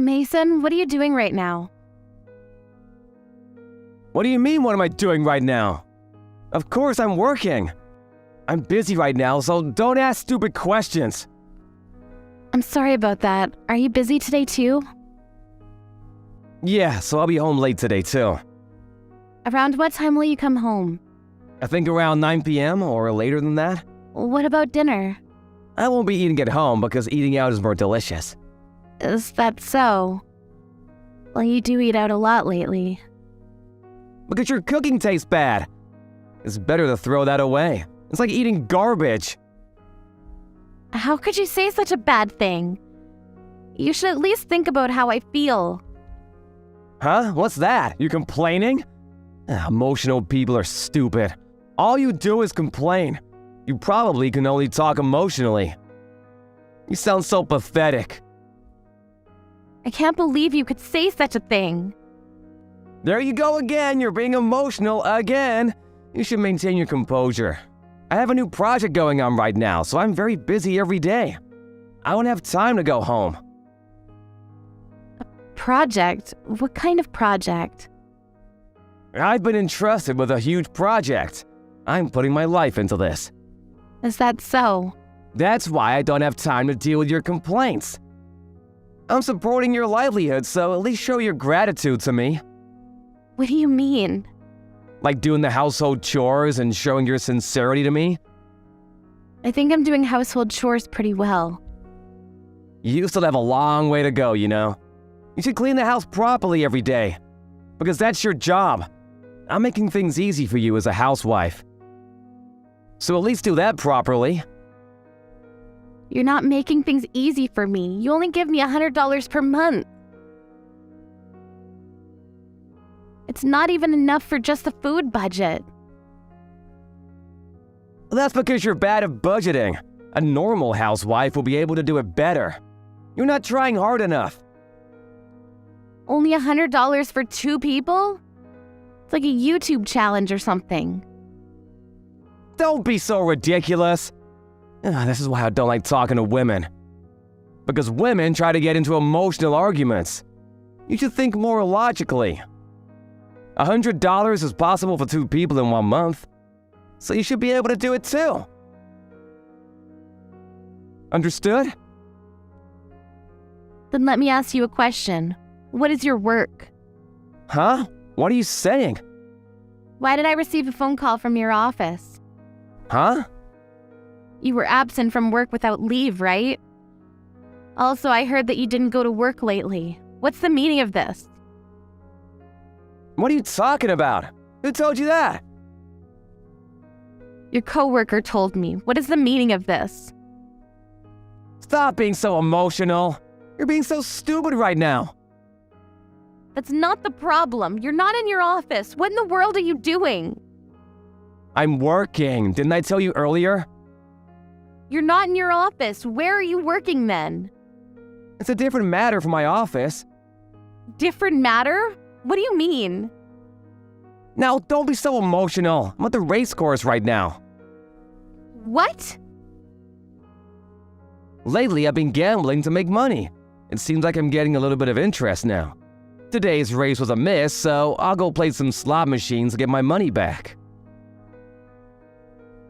Mason, what are you doing right now? What do you mean, what am I doing right now? Of course I'm working. I'm busy right now, so don't ask stupid questions. I'm sorry about that. Are you busy today too? Yeah, so I'll be home late today too. Around what time will you come home? I think around 9 p.m. or later than that. What about dinner? I won't be eating at home because eating out is more delicious. Is that so? Well, you do eat out a lot lately. Because your cooking tastes bad. It's better to throw that away. It's like eating garbage. How could you say such a bad thing? You should at least think about how I feel. Huh? What's that? You complaining? Emotional people are stupid. All you do is complain. You probably can only talk emotionally. You sound so pathetic. I can't believe you could say such a thing. There you go again, you're being emotional again. You should maintain your composure. I have a new project going on right now, so I'm very busy every day. I won't have time to go home. A project? What kind of project? I've been entrusted with a huge project. I'm putting my life into this. Is that so? That's why I don't have time to deal with your complaints. I'm supporting your livelihood, so at least show your gratitude to me. What do you mean? Like doing the household chores and showing your sincerity to me? I think I'm doing household chores pretty well. You still have a long way to go, you know. You should clean the house properly every day. Because that's your job. I'm making things easy for you as a housewife. So at least do that properly. You're not making things easy for me. You only give me $100 per month. It's not even enough for just the food budget. That's because you're bad at budgeting. A normal housewife will be able to do it better. You're not trying hard enough. Only $100 for 2 people? It's like a YouTube challenge or something. Don't be so ridiculous. This is why I don't like talking to women. Because women try to get into emotional arguments. You should think more logically. $100 is possible for 2 people in 1 month. So you should be able to do it too. Understood? Then let me ask you a question. What is your work? Huh? What are you saying? Why did I receive a phone call from your office? Huh? You were absent from work without leave, right? Also, I heard that you didn't go to work lately. What's the meaning of this? What are you talking about? Who told you that? Your coworker told me. What is the meaning of this? Stop being so emotional. You're being so stupid right now. That's not the problem. You're not in your office. What in the world are you doing? I'm working. Didn't I tell you earlier? You're not in your office. Where are you working then? It's a different matter from my office. Different matter? What do you mean? Now, don't be so emotional. I'm at the race course right now. What? Lately, I've been gambling to make money. It seems like I'm getting a little bit of interest now. Today's race was a miss, so I'll go play some slot machines to get my money back.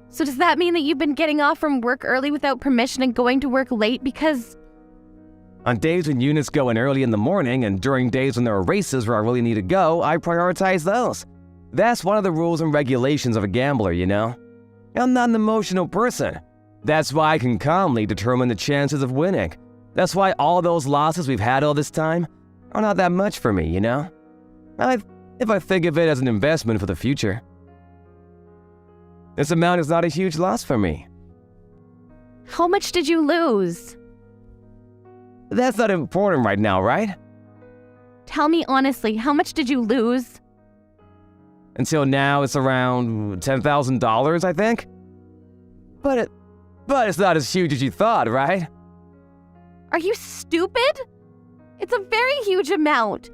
So does that mean that you've been getting off from work early without permission and going to work late because... On days when units go in early in the morning and during days when there are races where I really need to go, I prioritize those. That's one of the rules and regulations of a gambler, you know? I'm not an emotional person. That's why I can calmly determine the chances of winning. That's why all those losses we've had all this time are not that much for me, you know? If I think of it as an investment for the future. This amount is not a huge loss for me. How much did you lose? That's not important right now, right? Tell me honestly, how much did you lose? Until now, it's around $10,000, I think. But it's not as huge as you thought, right? Are you stupid? It's a very huge amount.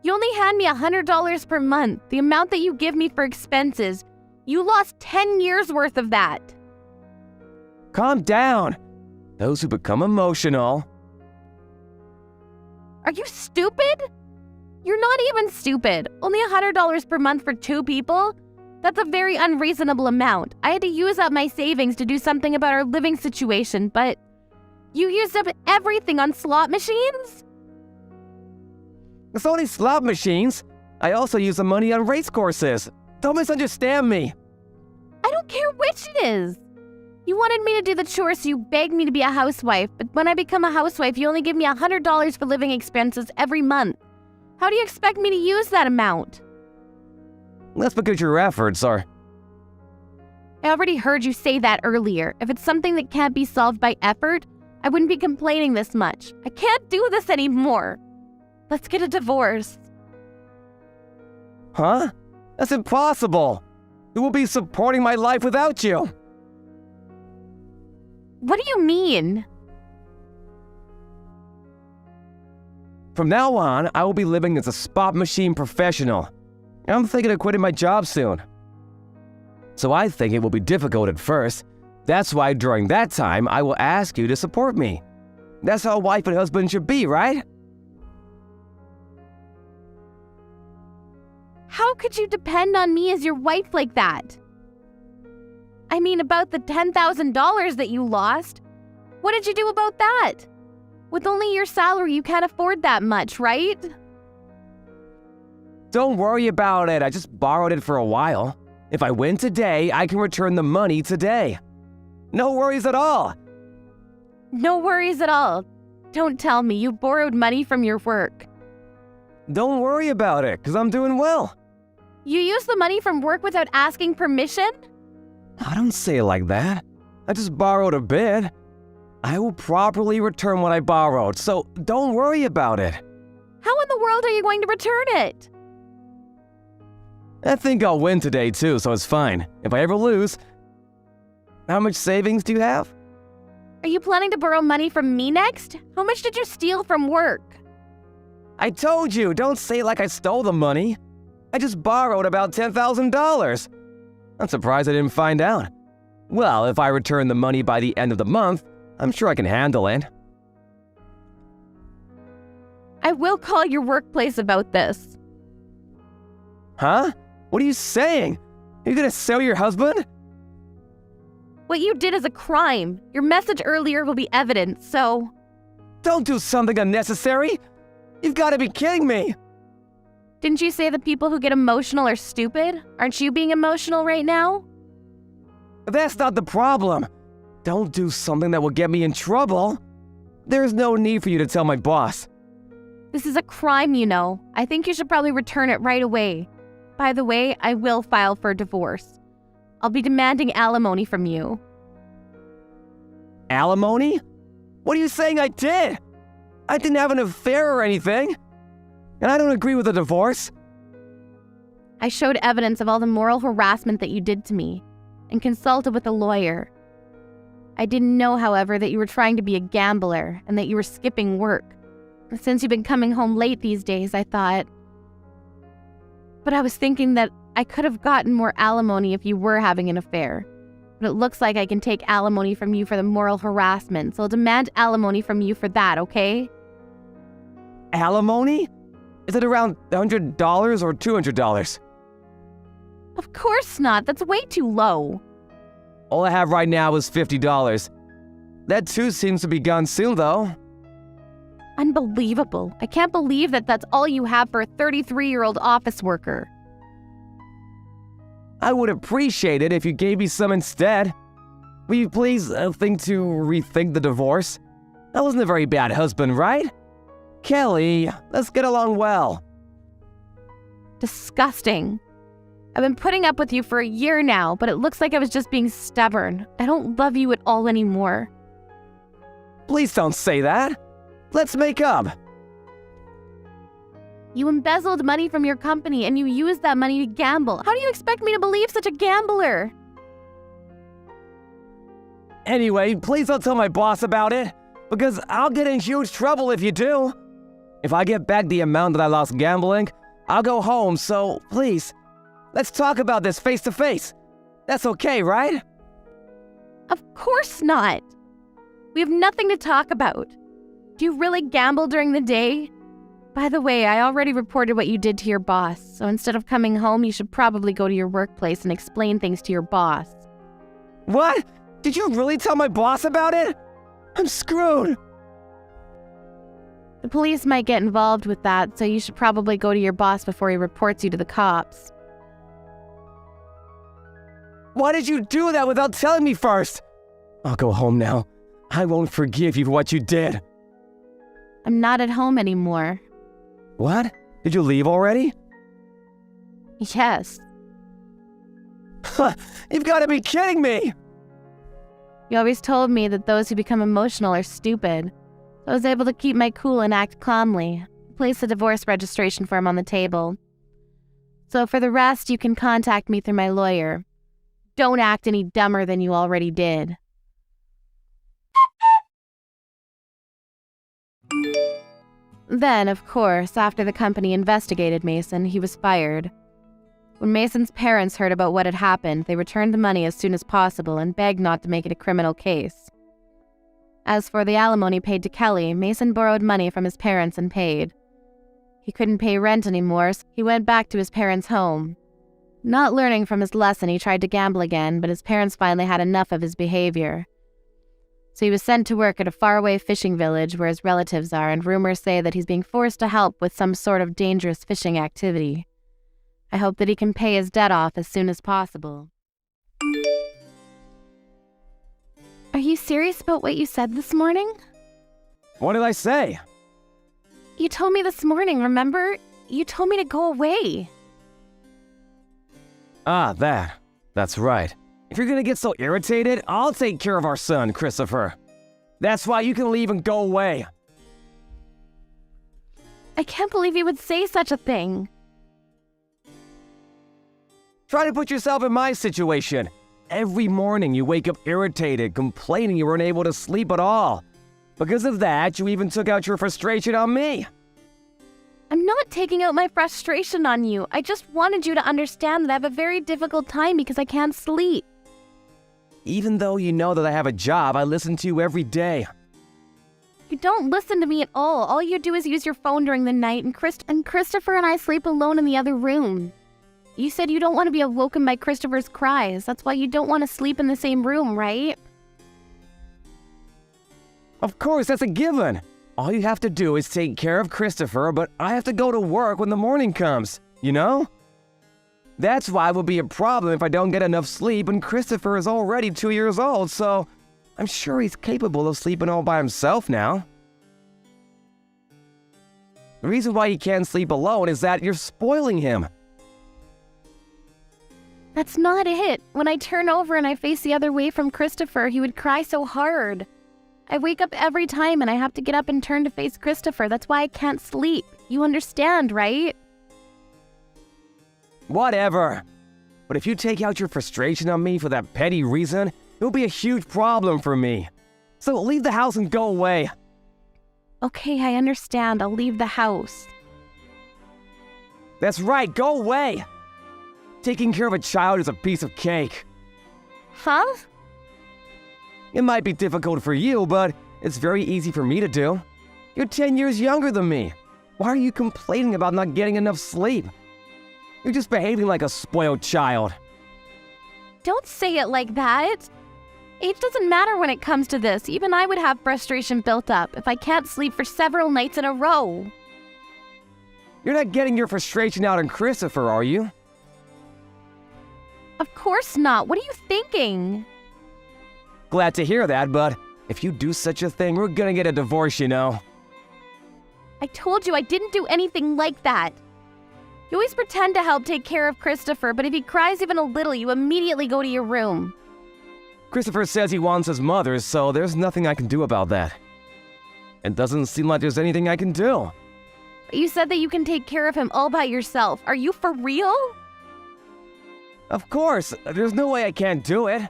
You only hand me $100 per month, the amount that you give me for expenses. You lost 10 years worth of that. Calm down. Those who become emotional. Are you stupid? You're not even stupid. Only $100 per month for 2 people? That's a very unreasonable amount. I had to use up my savings to do something about our living situation, but you used up everything on slot machines? It's only slot machines. I also use the money on race courses. Don't misunderstand me. I don't care which it is. You wanted me to do the chores, so you begged me to be a housewife, but when I become a housewife, you only give me $100 for living expenses every month. How do you expect me to use that amount? That's because your efforts are... I already heard you say that earlier. If it's something that can't be solved by effort, I wouldn't be complaining this much. I can't do this anymore. Let's get a divorce. Huh? That's impossible. Who will be supporting my life without you? What do you mean? From now on, I will be living as a spot machine professional. I'm thinking of quitting my job soon. So I think it will be difficult at first. That's why during that time, I will ask you to support me. That's how a wife and husband should be, right? How could you depend on me as your wife like that? I mean, about the $10,000 that you lost. What did you do about that? With only your salary, you can't afford that much, right? Don't worry about it. I just borrowed it for a while. If I win today, I can return the money today. No worries at all. No worries at all. Don't tell me you borrowed money from your work. Don't worry about it, because I'm doing well. You used the money from work without asking permission? I don't say it like that. I just borrowed a bit. I will properly return what I borrowed, so don't worry about it. How in the world are you going to return it? I think I'll win today too, so it's fine. If I ever lose... How much savings do you have? Are you planning to borrow money from me next? How much did you steal from work? I told you, don't say it like I stole the money. I just borrowed about $10,000. I'm surprised I didn't find out. Well, if I return the money by the end of the month, I'm sure I can handle it. I will call your workplace about this. Huh? What are you saying? Are you gonna sell your husband? What you did is a crime. Your message earlier will be evidence, so... Don't do something unnecessary! You've gotta be kidding me! Didn't you say the people who get emotional are stupid? Aren't you being emotional right now? That's not the problem. Don't do something that will get me in trouble. There's no need for you to tell my boss. This is a crime, you know. I think you should probably return it right away. By the way, I will file for divorce. I'll be demanding alimony from you. Alimony? What are you saying I did? I didn't have an affair or anything. And I don't agree with a divorce. I showed evidence of all the moral harassment that you did to me and consulted with a lawyer. I didn't know, however, that you were trying to be a gambler and that you were skipping work. Since you've been coming home late these days, I thought... But I was thinking that I could have gotten more alimony if you were having an affair. But it looks like I can take alimony from you for the moral harassment, so I'll demand alimony from you for that, okay? Alimony? Is it around $100 or $200? Of course not. That's way too low. All I have right now is $50. That too seems to be gone soon, though. Unbelievable. I can't believe that that's all you have for a 33-year-old office worker. I would appreciate it if you gave me some instead. Will you please think to rethink the divorce? I wasn't a very bad husband, right? Kelly, let's get along well. Disgusting. I've been putting up with you for a year now, but it looks like I was just being stubborn. I don't love you at all anymore. Please don't say that. Let's make up. You embezzled money from your company and you used that money to gamble. How do you expect me to believe such a gambler? Anyway, please don't tell my boss about it, because I'll get in huge trouble if you do. If I get back the amount that I lost gambling, I'll go home, so please, let's talk about this face to face. That's okay, right? Of course not. We have nothing to talk about. Do you really gamble during the day? By the way, I already reported what you did to your boss, so instead of coming home, you should probably go to your workplace and explain things to your boss. What? Did you really tell my boss about it? I'm screwed. The police might get involved with that, so you should probably go to your boss before he reports you to the cops. Why did you do that without telling me first? I'll go home now. I won't forgive you for what you did. I'm not at home anymore. What? Did you leave already? Yes. You've got to be kidding me! You always told me that those who become emotional are stupid. So I was able to keep my cool and act calmly. Place a divorce registration form on the table. So for the rest, you can contact me through my lawyer. Don't act any dumber than you already did. Then, of course, after the company investigated Mason, he was fired. When Mason's parents heard about what had happened, they returned the money as soon as possible and begged not to make it a criminal case. As for the alimony paid to Kelly, Mason borrowed money from his parents and paid. He couldn't pay rent anymore, so he went back to his parents' home. Not learning from his lesson, he tried to gamble again, but his parents finally had enough of his behavior. So he was sent to work at a faraway fishing village where his relatives are, and rumors say that he's being forced to help with some sort of dangerous fishing activity. I hope that he can pay his debt off as soon as possible. Are you serious about what you said this morning? What did I say? You told me this morning, remember? You told me to go away. Ah, that's right. If you're gonna get so irritated, I'll take care of our son, Christopher. That's why you can leave and go away. I can't believe you would say such a thing. Try to put yourself in my situation. Every morning you wake up irritated, complaining you weren't able to sleep at all. Because of that, you even took out your frustration on me. I'm not taking out my frustration on you. I just wanted you to understand that I have a very difficult time because I can't sleep. Even though you know that I have a job, I listen to you every day. You don't listen to me at all. All you do is use your phone during the night, and Christopher and I sleep alone in the other room. You said you don't want to be awoken by Christopher's cries. That's why you don't want to sleep in the same room, right? Of course, that's a given. All you have to do is take care of Christopher, but I have to go to work when the morning comes, you know? That's why it will be a problem if I don't get enough sleep, and Christopher is already 2 years old, so I'm sure he's capable of sleeping all by himself now. The reason why he can't sleep alone is that you're spoiling him. That's not it. When I turn over and I face the other way from Christopher, he would cry so hard. I wake up every time and I have to get up and turn to face Christopher. That's why I can't sleep. You understand, right? Whatever. But if you take out your frustration on me for that petty reason, it'll be a huge problem for me. So leave the house and go away. Okay, I understand. I'll leave the house. That's right, go away. Taking care of a child is a piece of cake. Huh? It might be difficult for you, but it's very easy for me to do. You're 10 years younger than me. Why are you complaining about not getting enough sleep? You're just behaving like a spoiled child. Don't say it like that. Age doesn't matter when it comes to this. Even I would have frustration built up if I can't sleep for several nights in a row. You're not getting your frustration out on Christopher, are you? Of course not. What are you thinking? Glad to hear that, but if you do such a thing, we're gonna get a divorce, you know. I told you I didn't do anything like that. You always pretend to help take care of Christopher, but if he cries even a little, you immediately go to your room. Christopher says he wants his mother, so there's nothing I can do about that. It doesn't seem like there's anything I can do. But you said that you can take care of him all by yourself. Are you for real? Of course, there's no way I can't do it.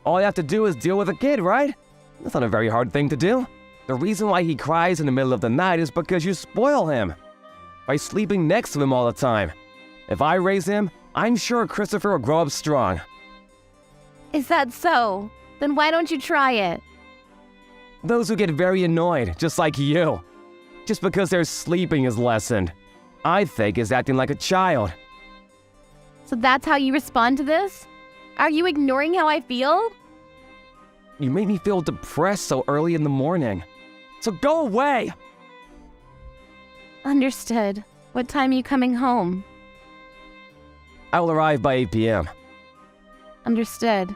All I have to do is deal with a kid, right? That's not a very hard thing to do. The reason why he cries in the middle of the night is because you spoil him by sleeping next to him all the time. If I raise him, I'm sure Christopher will grow up strong. Is that so? Then why don't you try it? Those who get very annoyed, just like you. just because their sleeping is lessened. I think is acting like a child. So that's how you respond to this? Are you ignoring how I feel? You make me feel depressed so early in the morning. So go away! Understood. What time are you coming home? I will arrive by 8 p.m. Understood.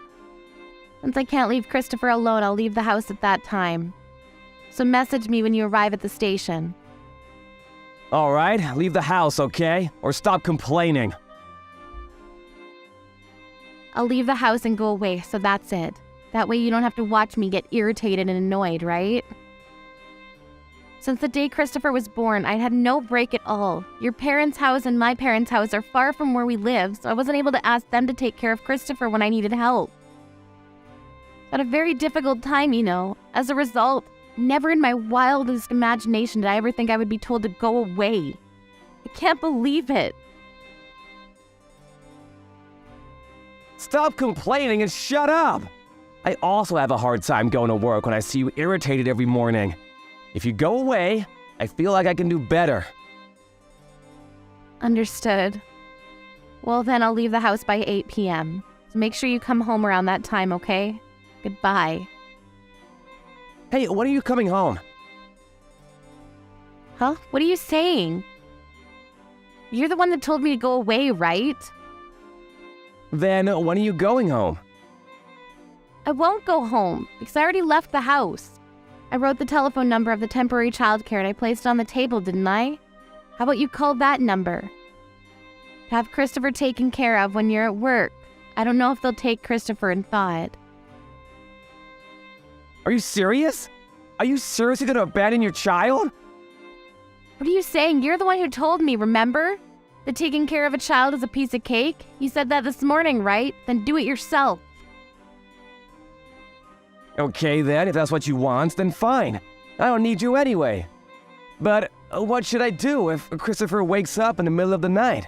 Since I can't leave Christopher alone, I'll leave the house at that time. So message me when you arrive at the station. All right, leave the house, okay? Or stop complaining. I'll leave the house and go away, so that's it. That way you don't have to watch me get irritated and annoyed, right? Since the day Christopher was born, I had no break at all. Your parents' house and my parents' house are far from where we live, so I wasn't able to ask them to take care of Christopher when I needed help. Had a very difficult time, you know. As a result, never in my wildest imagination did I ever think I would be told to go away. I can't believe it. Stop complaining and shut up! I also have a hard time going to work when I see you irritated every morning. If you go away, I feel like I can do better. Understood. Well, then I'll leave the house by 8 p.m. So make sure you come home around that time, okay? Goodbye. Hey, when are you coming home? Huh? What are you saying? You're the one that told me to go away, right? Then when are you going home? I won't go home because I already left the house. I wrote the telephone number of the temporary childcare and I placed it on the table, didn't I? How about you call that number? Have Christopher taken care of when you're at work. I don't know if they'll take Christopher in thought. Are you serious? Are you seriously going to abandon your child? What are you saying? You're the one who told me, remember? That taking care of a child is a piece of cake? You said that this morning, right? Then do it yourself. Okay then, if that's what you want, then fine. I don't need you anyway. But what should I do if Christopher wakes up in the middle of the night?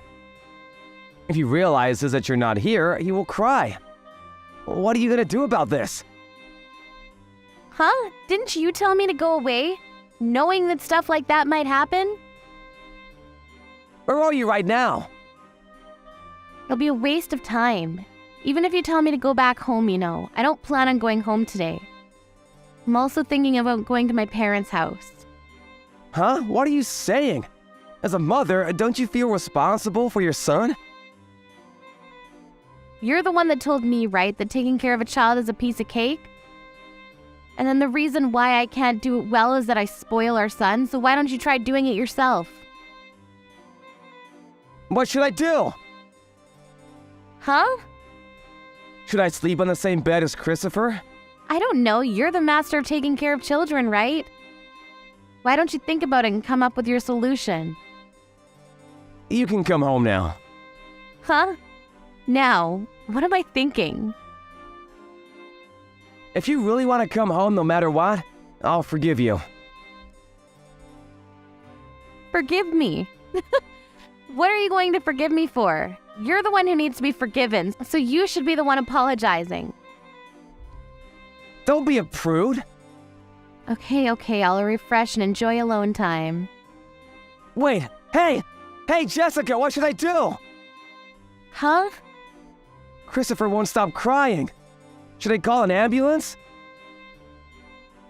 If he realizes that you're not here, he will cry. What are you gonna do about this? Huh? Didn't you tell me to go away? Knowing that stuff like that might happen? Where are you right now? It'll be a waste of time. Even if you tell me to go back home, you know. I don't plan on going home today. I'm also thinking about going to my parents' house. Huh? What are you saying? As a mother, don't you feel responsible for your son? You're the one that told me, right, that taking care of a child is a piece of cake? And then the reason why I can't do it well is that I spoil our son, so why don't you try doing it yourself? What should I do? Huh? Should I sleep on the same bed as Christopher? I don't know. You're the master of taking care of children, right? Why don't you think about it and come up with your solution? You can come home now. Huh? Now, what am I thinking? If you really want to come home no matter what, I'll forgive you. Forgive me? What are you going to forgive me for? You're the one who needs to be forgiven, so you should be the one apologizing. Don't be a prude. Okay, I'll refresh and enjoy alone time. Wait, hey, Jessica, what should I do? Huh? Christopher won't stop crying. Should I call an ambulance?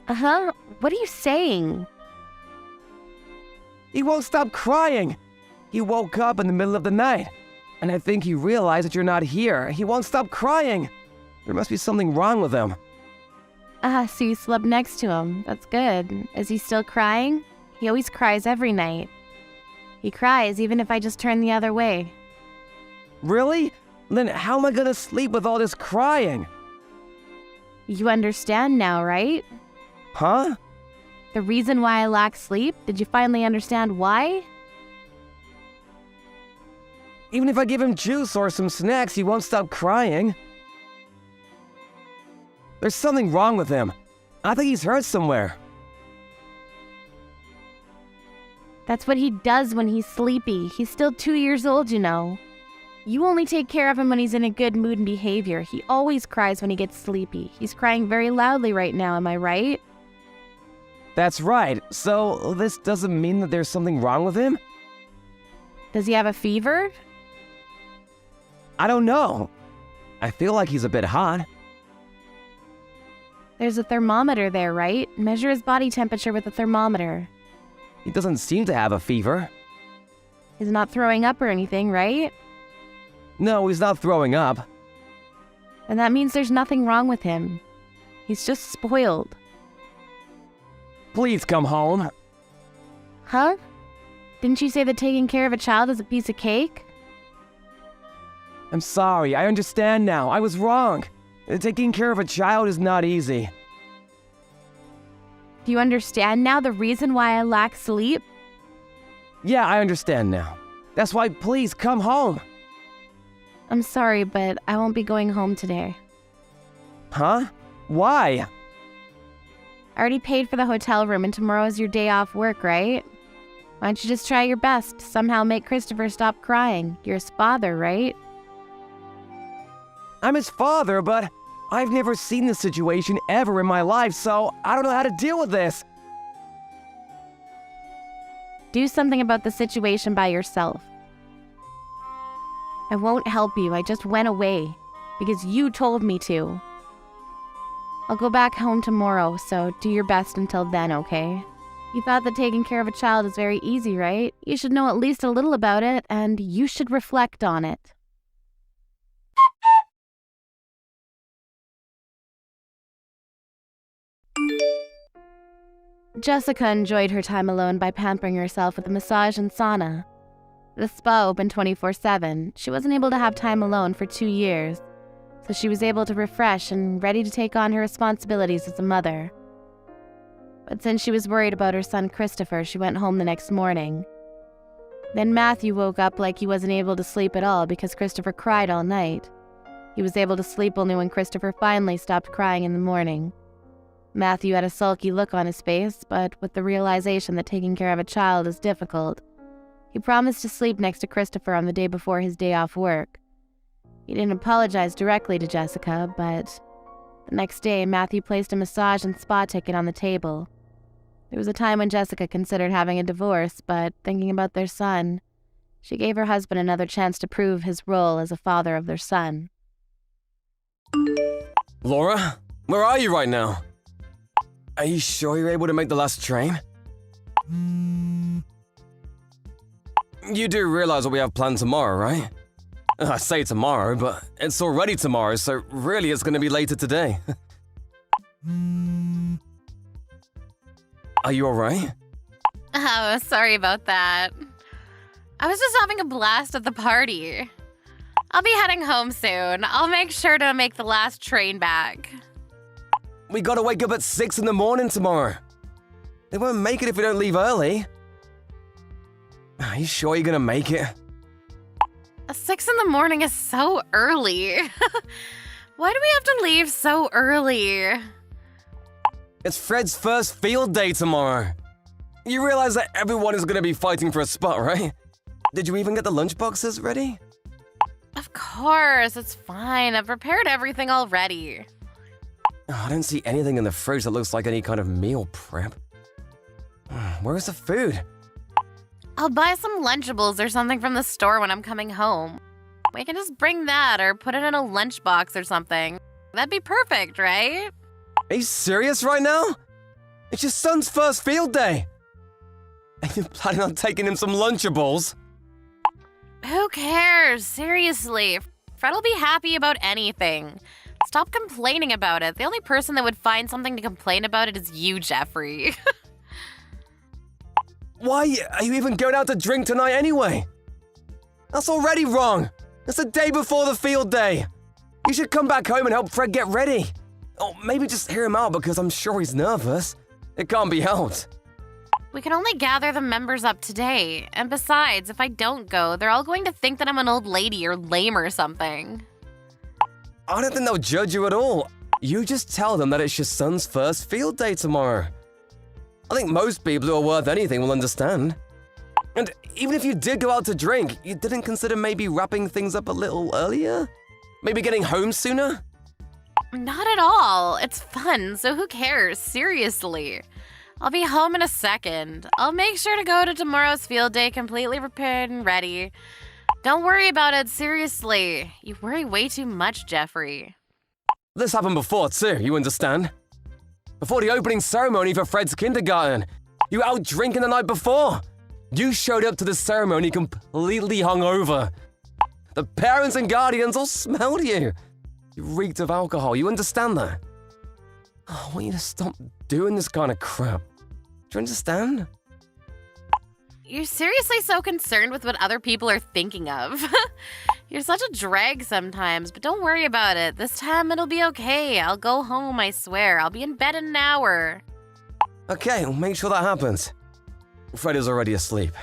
Uh-huh. What are you saying? He won't stop crying. He woke up in the middle of the night, and I think he realized that you're not here. He won't stop crying. There must be something wrong with him. So you slept next to him. That's good. Is he still crying? He always cries every night. He cries even if I just turn the other way. Really? Then how am I gonna sleep with all this crying? You understand now, right? Huh? The reason why I lack sleep? Did you finally understand why? Even if I give him juice or some snacks, he won't stop crying. There's something wrong with him. I think he's hurt somewhere. That's what he does when he's sleepy. He's still 2 years old, you know. You only take care of him when he's in a good mood and behavior. He always cries when he gets sleepy. He's crying very loudly right now, am I right? That's right. So this doesn't mean that there's something wrong with him? Does he have a fever? I don't know. I feel like he's a bit hot. There's a thermometer there, right? Measure his body temperature with a thermometer. He doesn't seem to have a fever. He's not throwing up or anything, right? No, he's not throwing up. And that means there's nothing wrong with him. He's just spoiled. Please come home. Huh? Didn't you say that taking care of a child is a piece of cake? I'm sorry, I understand now. I was wrong. Taking care of a child is not easy. Do you understand now the reason why I lack sleep? Yeah, I understand now. That's why please come home. I'm sorry, but I won't be going home today. Huh? Why? I already paid for the hotel room and tomorrow's your day off work, right? Why don't you just try your best, somehow make Christopher stop crying? You're his father, right? I'm his father, but I've never seen this situation ever in my life, so I don't know how to deal with this. Do something about the situation by yourself. I won't help you, I just went away, because you told me to. I'll go back home tomorrow, so do your best until then, okay? You thought that taking care of a child is very easy, right? You should know at least a little about it, and you should reflect on it. Jessica enjoyed her time alone by pampering herself with a massage and sauna. The spa opened 24/7. She wasn't able to have time alone for 2 years, so she was able to refresh and ready to take on her responsibilities as a mother. But since she was worried about her son Christopher, she went home the next morning. Then Matthew woke up like he wasn't able to sleep at all because Christopher cried all night. He was able to sleep only when Christopher finally stopped crying in the morning. Matthew had a sulky look on his face, but with the realization that taking care of a child is difficult, he promised to sleep next to Christopher on the day before his day off work. He didn't apologize directly to Jessica, but the next day, Matthew placed a massage and spa ticket on the table. There was a time when Jessica considered having a divorce, but thinking about their son, she gave her husband another chance to prove his role as a father of their son. Laura, where are you right now? Are you sure you're able to make the last train? You do realize what we have planned tomorrow, right? I say tomorrow, but it's already tomorrow, so really it's gonna be later today. Are you alright? Oh, sorry about that. I was just having a blast at the party. I'll be heading home soon. I'll make sure to make the last train back. We gotta wake up at 6 in the morning tomorrow. They won't make it if we don't leave early. Are you sure you're gonna make it? 6 in the morning is so early. Why do we have to leave so early? It's Fred's first field day tomorrow. You realize that everyone is gonna be fighting for a spot, right? Did you even get the lunchboxes ready? Of course, it's fine. I've prepared everything already. Oh, I don't see anything in the fridge that looks like any kind of meal prep. Where's the food? I'll buy some Lunchables or something from the store when I'm coming home. We can just bring that or put it in a lunchbox or something. That'd be perfect, right? Are you serious right now? It's your son's first field day. Are you planning on taking him some Lunchables? Who cares? Seriously. Fred'll be happy about anything. Stop complaining about it. The only person that would find something to complain about it is you, Jeffrey. Why are you even going out to drink tonight anyway? That's already wrong. It's the day before the field day. You should come back home and help Fred get ready. Or maybe just hear him out because I'm sure he's nervous. It can't be helped. We can only gather the members up today. And besides, if I don't go, they're all going to think that I'm an old lady or lame or something. I don't think they'll judge you at all. You just tell them that it's your son's first field day tomorrow. I think most people who are worth anything will understand. And even if you did go out to drink, you didn't consider maybe wrapping things up a little earlier? Maybe getting home sooner? Not at all. It's fun, so who cares? Seriously. I'll be home in a second. I'll make sure to go to tomorrow's field day completely prepared and ready. Don't worry about it, seriously. You worry way too much, Jeffrey. This happened before too, you understand? Before the opening ceremony for Fred's kindergarten. You were out drinking the night before. You showed up to the ceremony completely hungover. The parents and guardians all smelled you. You reeked of alcohol, you understand that? I want you to stop doing this kind of crap. Do you understand? You're seriously so concerned with what other people are thinking of. You're such a drag sometimes, but don't worry about it. This time it'll be okay. I'll go home, I swear. I'll be in bed in an hour. Okay, we'll make sure that happens. Fred is already asleep.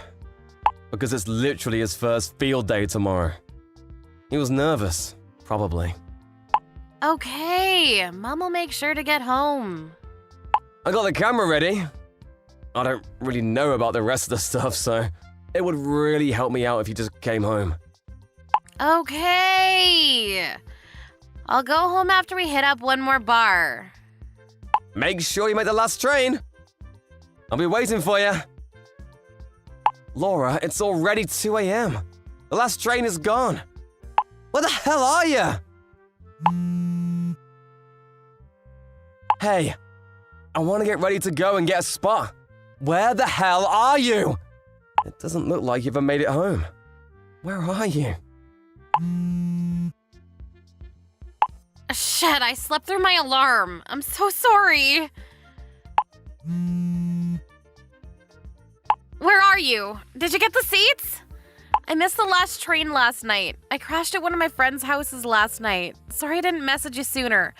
Because it's literally his first field day tomorrow. He was nervous, probably. Okay, Mom will make sure to get home. I got the camera ready. I don't really know about the rest of the stuff, so it would really help me out if you just came home. Okay. I'll go home after we hit up one more bar. Make sure you make the last train. I'll be waiting for you. Laura, it's already 2 a.m. The last train is gone. Where the hell are you? Hey, I want to get ready to go and get a spot. Where the hell are you? It doesn't look like you've ever made it home. Where are you? Shit, I slept through my alarm. I'm so sorry. Where are you? Did you get the seats? I missed the last train last night. I crashed at one of my friend's houses last night. Sorry I didn't message you sooner.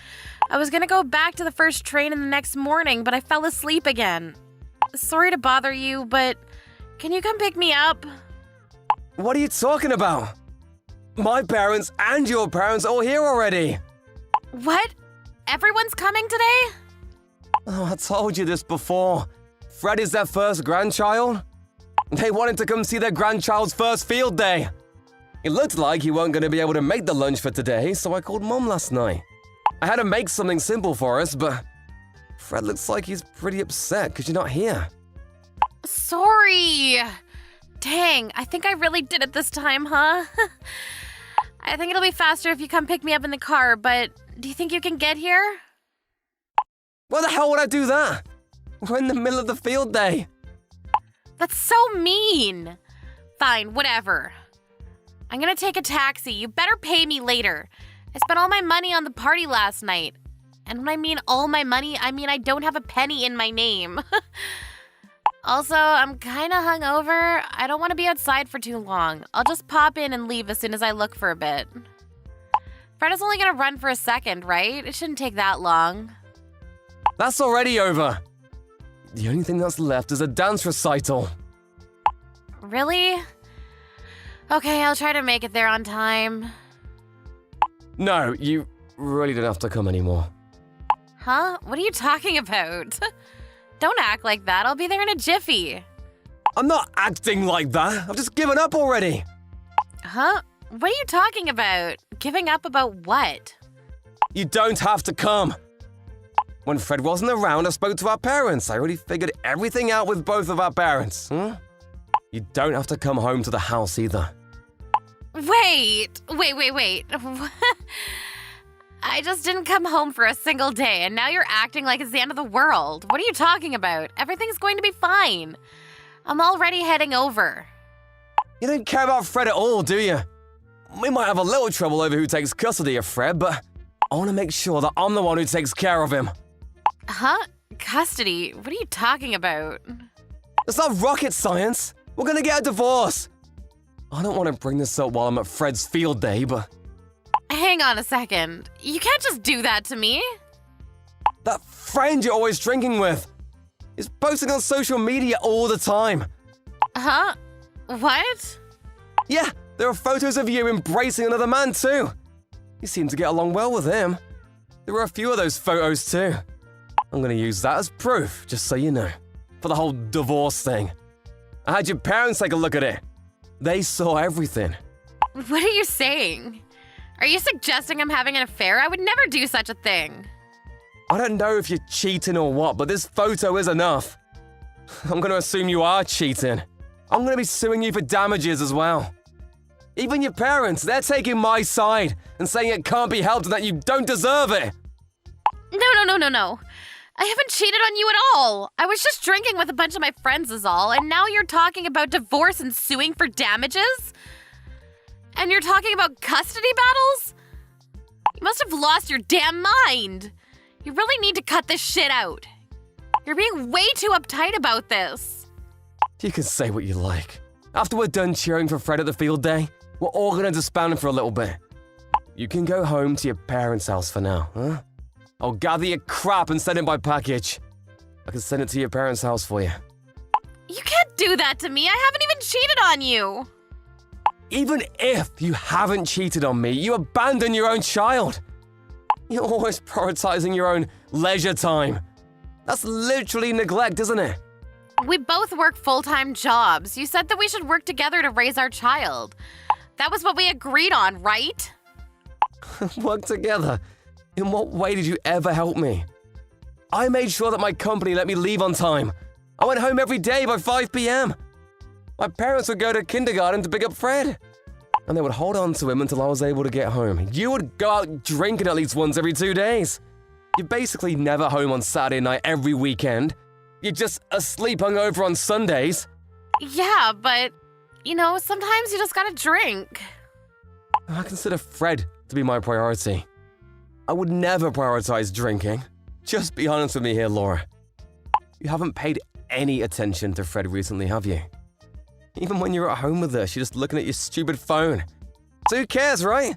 I was gonna go back to the first train in the next morning, but I fell asleep again. Sorry to bother you, but can you come pick me up? What are you talking about? My parents and your parents are all here already. What? Everyone's coming today? Oh, I told you this before. Fred is their first grandchild. They wanted to come see their grandchild's first field day. It looked like you weren't going to be able to make the lunch for today, so I called Mom last night. I had to make something simple for us, but Fred looks like he's pretty upset because you're not here. Sorry. Dang, I think I really did it this time, huh? I think it'll be faster if you come pick me up in the car, but do you think you can get here? Why the hell would I do that? We're in the middle of the field day. That's so mean. Fine, whatever. I'm gonna take a taxi. You better pay me later. I spent all my money on the party last night. And when I mean all my money, I mean I don't have a penny in my name. Also, I'm kinda hungover. I don't want to be outside for too long. I'll just pop in and leave as soon as I look for a bit. Fred is only gonna run for a second, right? It shouldn't take that long. That's already over. The only thing that's left is a dance recital. Really? Okay, I'll try to make it there on time. No, you really don't have to come anymore. Huh? What are you talking about? Don't act like that. I'll be there in a jiffy. I'm not acting like that. I've just given up already. Huh? What are you talking about? Giving up about what? You don't have to come. When Fred wasn't around, I spoke to our parents. I already figured everything out with both of our parents. You don't have to come home to the house either. Wait. I just didn't come home for a single day, and now you're acting like it's the end of the world. What are you talking about? Everything's going to be fine. I'm already heading over. You don't care about Fred at all, do you? We might have a little trouble over who takes custody of Fred, but I want to make sure that I'm the one who takes care of him. Huh? Custody? What are you talking about? It's not rocket science. We're gonna get a divorce. I don't want to bring this up while I'm at Fred's field day, but... Hang on a second. You can't just do that to me. That friend you're always drinking with is posting on social media all the time. Huh? What? Yeah, there are photos of you embracing another man too. You seem to get along well with him. There were a few of those photos too. I'm gonna use that as proof, just so you know, for the whole divorce thing. I had your parents take a look at it. They saw everything. What are you saying? Are you suggesting I'm having an affair? I would never do such a thing. I don't know if you're cheating or what, but this photo is enough. I'm gonna assume you are cheating. I'm gonna be suing you for damages as well. Even your parents, they're taking my side and saying it can't be helped and that you don't deserve it. No. I haven't cheated on you at all. I was just drinking with a bunch of my friends is all, and now you're talking about divorce and suing for damages? And you're talking about custody battles? You must have lost your damn mind. You really need to cut this shit out. You're being way too uptight about this. You can say what you like. After we're done cheering for Fred at the field day, we're all gonna disband for a little bit. You can go home to your parents' house for now, huh? I'll gather your crap and send it by package. I can send it to your parents' house for you. You can't do that to me. I haven't even cheated on you. Even if you haven't cheated on me, you abandon your own child. You're always prioritizing your own leisure time. That's literally neglect, isn't it? We both work full-time jobs. You said that we should work together to raise our child. That was what we agreed on, right? Work together? In what way did you ever help me? I made sure that my company let me leave on time. I went home every day by 5 p.m. My parents would go to kindergarten to pick up Fred. And they would hold on to him until I was able to get home. You would go out drinking at least once every 2 days. You're basically never home on Saturday night every weekend. You're just asleep hungover on Sundays. Yeah, but, sometimes you just gotta drink. I consider Fred to be my priority. I would never prioritize drinking. Just be honest with me here, Laura. You haven't paid any attention to Fred recently, have you? Even when you're at home with her, you're just looking at your stupid phone. So who cares, right?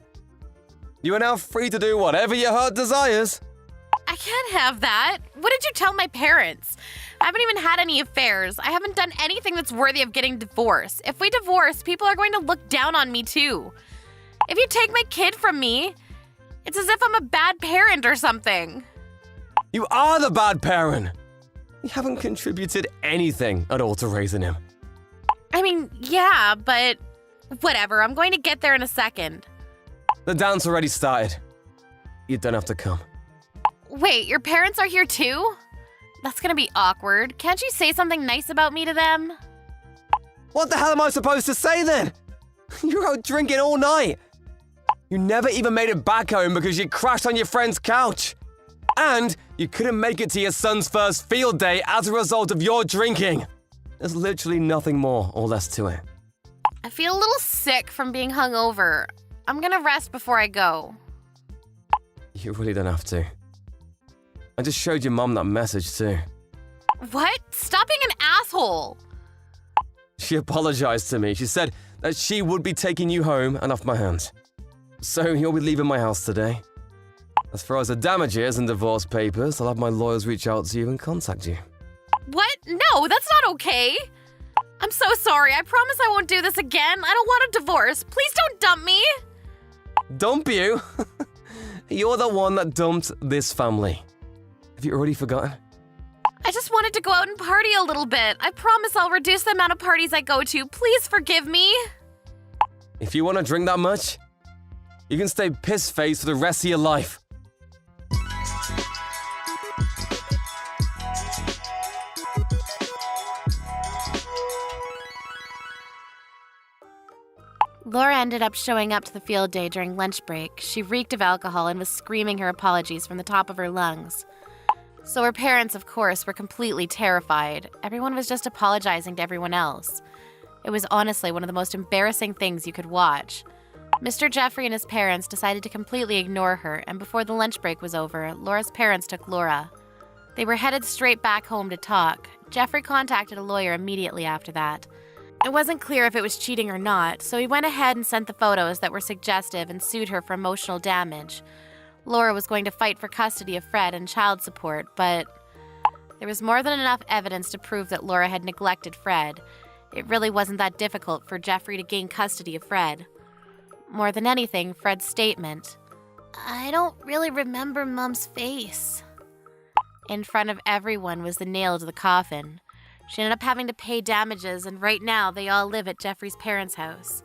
You are now free to do whatever your heart desires. I can't have that. What did you tell my parents? I haven't even had any affairs. I haven't done anything that's worthy of getting divorced. If we divorce, people are going to look down on me too. If you take my kid from me, it's as if I'm a bad parent or something. You are the bad parent. You haven't contributed anything at all to raising him. I mean, yeah, but whatever. I'm going to get there in a second. The dance already started. You don't have to come. Wait, your parents are here too? That's gonna be awkward. Can't you say something nice about me to them? What the hell am I supposed to say then? You're out drinking all night. You never even made it back home because you crashed on your friend's couch. And you couldn't make it to your son's first field day as a result of your drinking. There's literally nothing more or less to it. I feel a little sick from being hungover. I'm gonna rest before I go. You really don't have to. I just showed your mum that message too. What? Stop being an asshole. She apologized to me. She said that she would be taking you home and off my hands. So you'll be leaving my house today. As far as the damages and divorce papers, I'll have my lawyers reach out to you and contact you. What? No, that's not okay. I'm so sorry. I promise I won't do this again. I don't want a divorce. Please don't dump me. Dump you? You're the one that dumped this family. Have you already forgotten? I just wanted to go out and party a little bit. I promise I'll reduce the amount of parties I go to. Please forgive me. If you want to drink that much, you can stay piss-faced for the rest of your life. Laura ended up showing up to the field day during lunch break. She reeked of alcohol and was screaming her apologies from the top of her lungs. So her parents, of course, were completely terrified. Everyone was just apologizing to everyone else. It was honestly one of the most embarrassing things you could watch. Mr. Jeffrey and his parents decided to completely ignore her, and before the lunch break was over, Laura's parents took Laura. They were headed straight back home to talk. Jeffrey contacted a lawyer immediately after that. It wasn't clear if it was cheating or not, so he went ahead and sent the photos that were suggestive and sued her for emotional damage. Laura was going to fight for custody of Fred and child support, but there was more than enough evidence to prove that Laura had neglected Fred. It really wasn't that difficult for Jeffrey to gain custody of Fred. More than anything, Fred's statement, "I don't really remember Mom's face," in front of everyone was the nail to the coffin. She ended up having to pay damages, and right now they all live at Jeffrey's parents' house.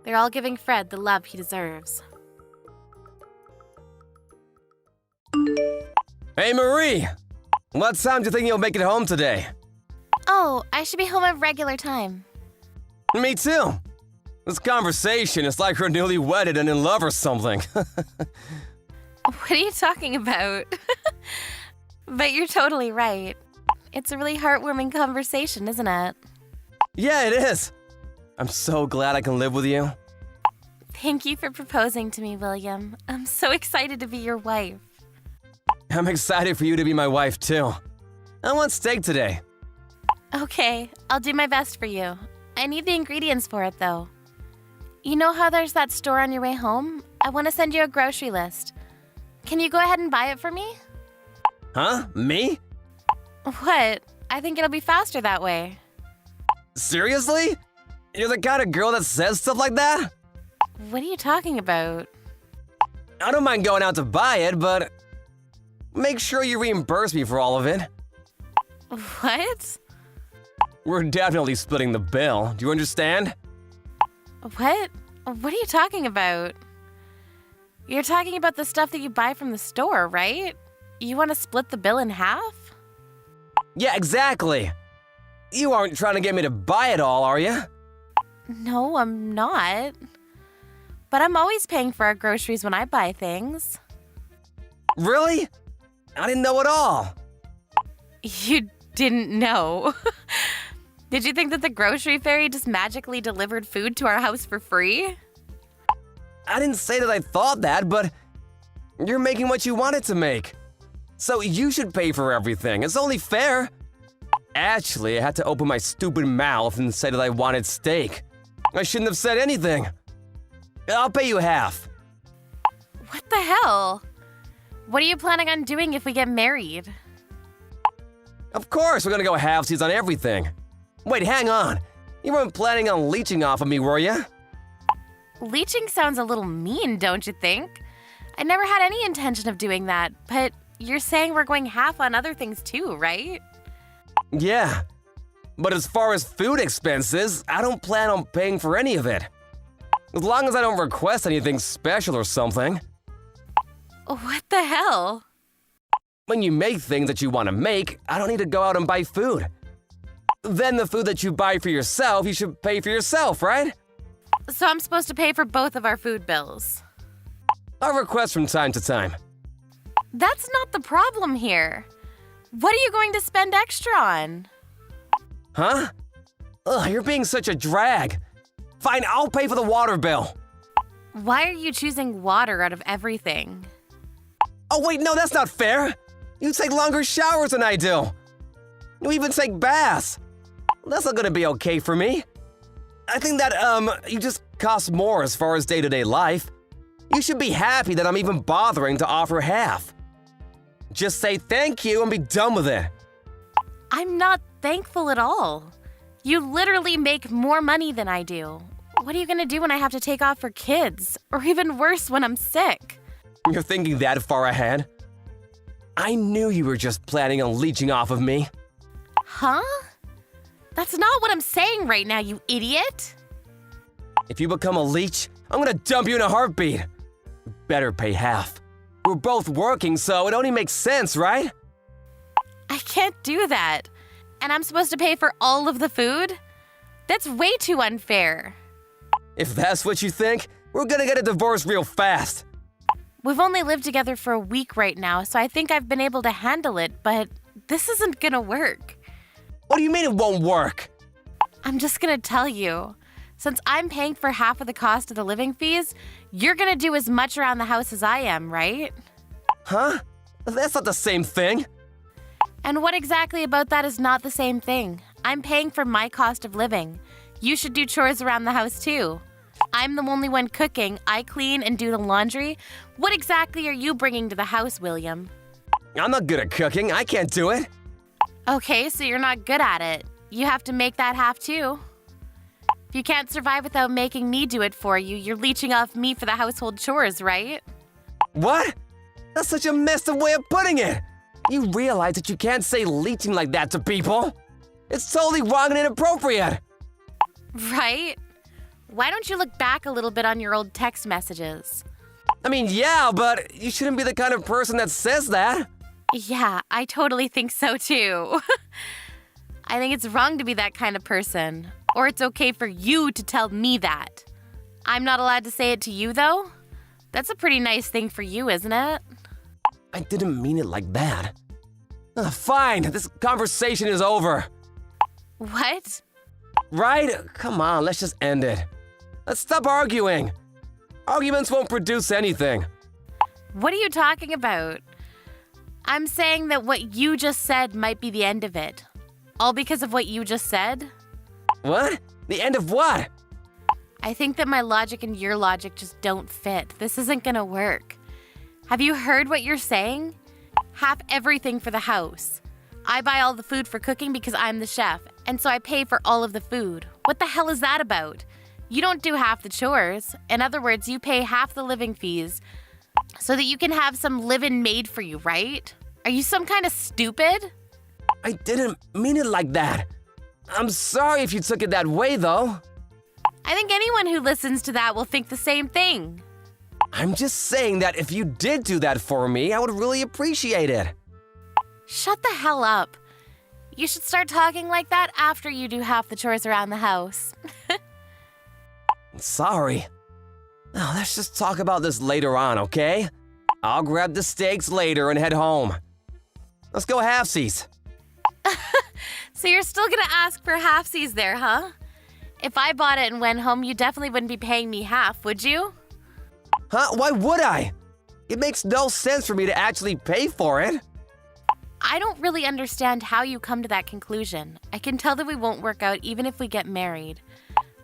They're all giving Fred the love he deserves. Hey, Marie! What time do you think you'll make it home today? Oh, I should be home at regular time. Me too. This conversation is like we're newly wedded and in love or something. What are you talking about? But you're totally right. It's a really heartwarming conversation, isn't it? Yeah, it is. I'm so glad I can live with you. Thank you for proposing to me, William. I'm so excited to be your wife. I'm excited for you to be my wife too. I want steak today. Okay, I'll do my best for you. I need the ingredients for it, though. You know how there's that store on your way home? I want to send you a grocery list. Can you go ahead and buy it for me? Huh? Me? What? I think it'll be faster that way. Seriously? You're the kind of girl that says stuff like that? What are you talking about? I don't mind going out to buy it, but make sure you reimburse me for all of it. What? We're definitely splitting the bill. Do you understand? What? What are you talking about? You're talking about the stuff that you buy from the store, right? You want to split the bill in half? Yeah, exactly. You aren't trying to get me to buy it all, are you? No, I'm not. But I'm always paying for our groceries when I buy things. Really? I didn't know at all. You didn't know. Did you think that the grocery fairy just magically delivered food to our house for free? I didn't say that I thought that, but you're making what you wanted to make. So you should pay for everything. It's only fair. Actually, I had to open my stupid mouth and say that I wanted steak. I shouldn't have said anything. I'll pay you half. What the hell? What are you planning on doing if we get married? Of course, we're gonna go halvesies on everything. Wait, hang on. You weren't planning on leeching off of me, were you? Leeching sounds a little mean, don't you think? I never had any intention of doing that, but you're saying we're going half on other things too, right? Yeah. But as far as food expenses, I don't plan on paying for any of it. As long as I don't request anything special or something. What the hell? When you make things that you want to make, I don't need to go out and buy food. Then the food that you buy for yourself, you should pay for yourself, right? So I'm supposed to pay for both of our food bills. I'll request from time to time. That's not the problem here. What are you going to spend extra on? Huh? Ugh, you're being such a drag. Fine, I'll pay for the water bill. Why are you choosing water out of everything? Oh wait, no, that's not fair. You take longer showers than I do. You even take baths. That's not gonna be okay for me. I think that, you just cost more as far as day-to-day life. You should be happy that I'm even bothering to offer half. Just say thank you and be done with it. I'm not thankful at all. You literally make more money than I do. What are you gonna do when I have to take off for kids? Or even worse, when I'm sick? You're thinking that far ahead? I knew you were just planning on leeching off of me. Huh? That's not what I'm saying right now, you idiot! If you become a leech, I'm gonna dump you in a heartbeat. You better pay half. We're both working, so it only makes sense, right? I can't do that. And I'm supposed to pay for all of the food? That's way too unfair. If that's what you think, we're gonna get a divorce real fast. We've only lived together for a week right now, so I think I've been able to handle it, but this isn't gonna work. What do you mean it won't work? I'm just gonna tell you. Since I'm paying for half of the cost of the living fees, you're gonna do as much around the house as I am, right? Huh? That's not the same thing. And what exactly about that is not the same thing? I'm paying for my cost of living. You should do chores around the house too. I'm the only one cooking, I clean and do the laundry. What exactly are you bringing to the house, William? I'm not good at cooking. I can't do it. Okay, so you're not good at it. You have to make that half too. If you can't survive without making me do it for you, you're leeching off me for the household chores, right? What? That's such a messed up way of putting it. You realize that you can't say leeching like that to people? It's totally wrong and inappropriate. Right? Why don't you look back a little bit on your old text messages? I mean, yeah, but you shouldn't be the kind of person that says that. Yeah, I totally think so too. I think it's wrong to be that kind of person. Or it's okay for you to tell me that. I'm not allowed to say it to you, though? That's a pretty nice thing for you, isn't it? I didn't mean it like that. Fine, this conversation is over. What? Right? Come on, let's just end it. Let's stop arguing. Arguments won't produce anything. What are you talking about? I'm saying that what you just said might be the end of it. All because of what you just said? What? The end of what? I think that my logic and your logic just don't fit. This isn't gonna work. Have you heard what you're saying? Half everything for the house. I buy all the food for cooking because I'm the chef, and so I pay for all of the food. What the hell is that about? You don't do half the chores. In other words, you pay half the living fees so that you can have some living made for you, right? Are you some kind of stupid? I didn't mean it like that. I'm sorry if you took it that way, though. I think anyone who listens to that will think the same thing. I'm just saying that if you did do that for me, I would really appreciate it. Shut the hell up. You should start talking like that after you do half the chores around the house. Sorry. Now, let's just talk about this later on, okay? I'll grab the steaks later and head home. Let's go halfsies. So you're still gonna ask for halfsies there, huh? If I bought it and went home, you definitely wouldn't be paying me half, would you? Huh? Why would I? It makes no sense for me to actually pay for it. I don't really understand how you come to that conclusion. I can tell that we won't work out even if we get married.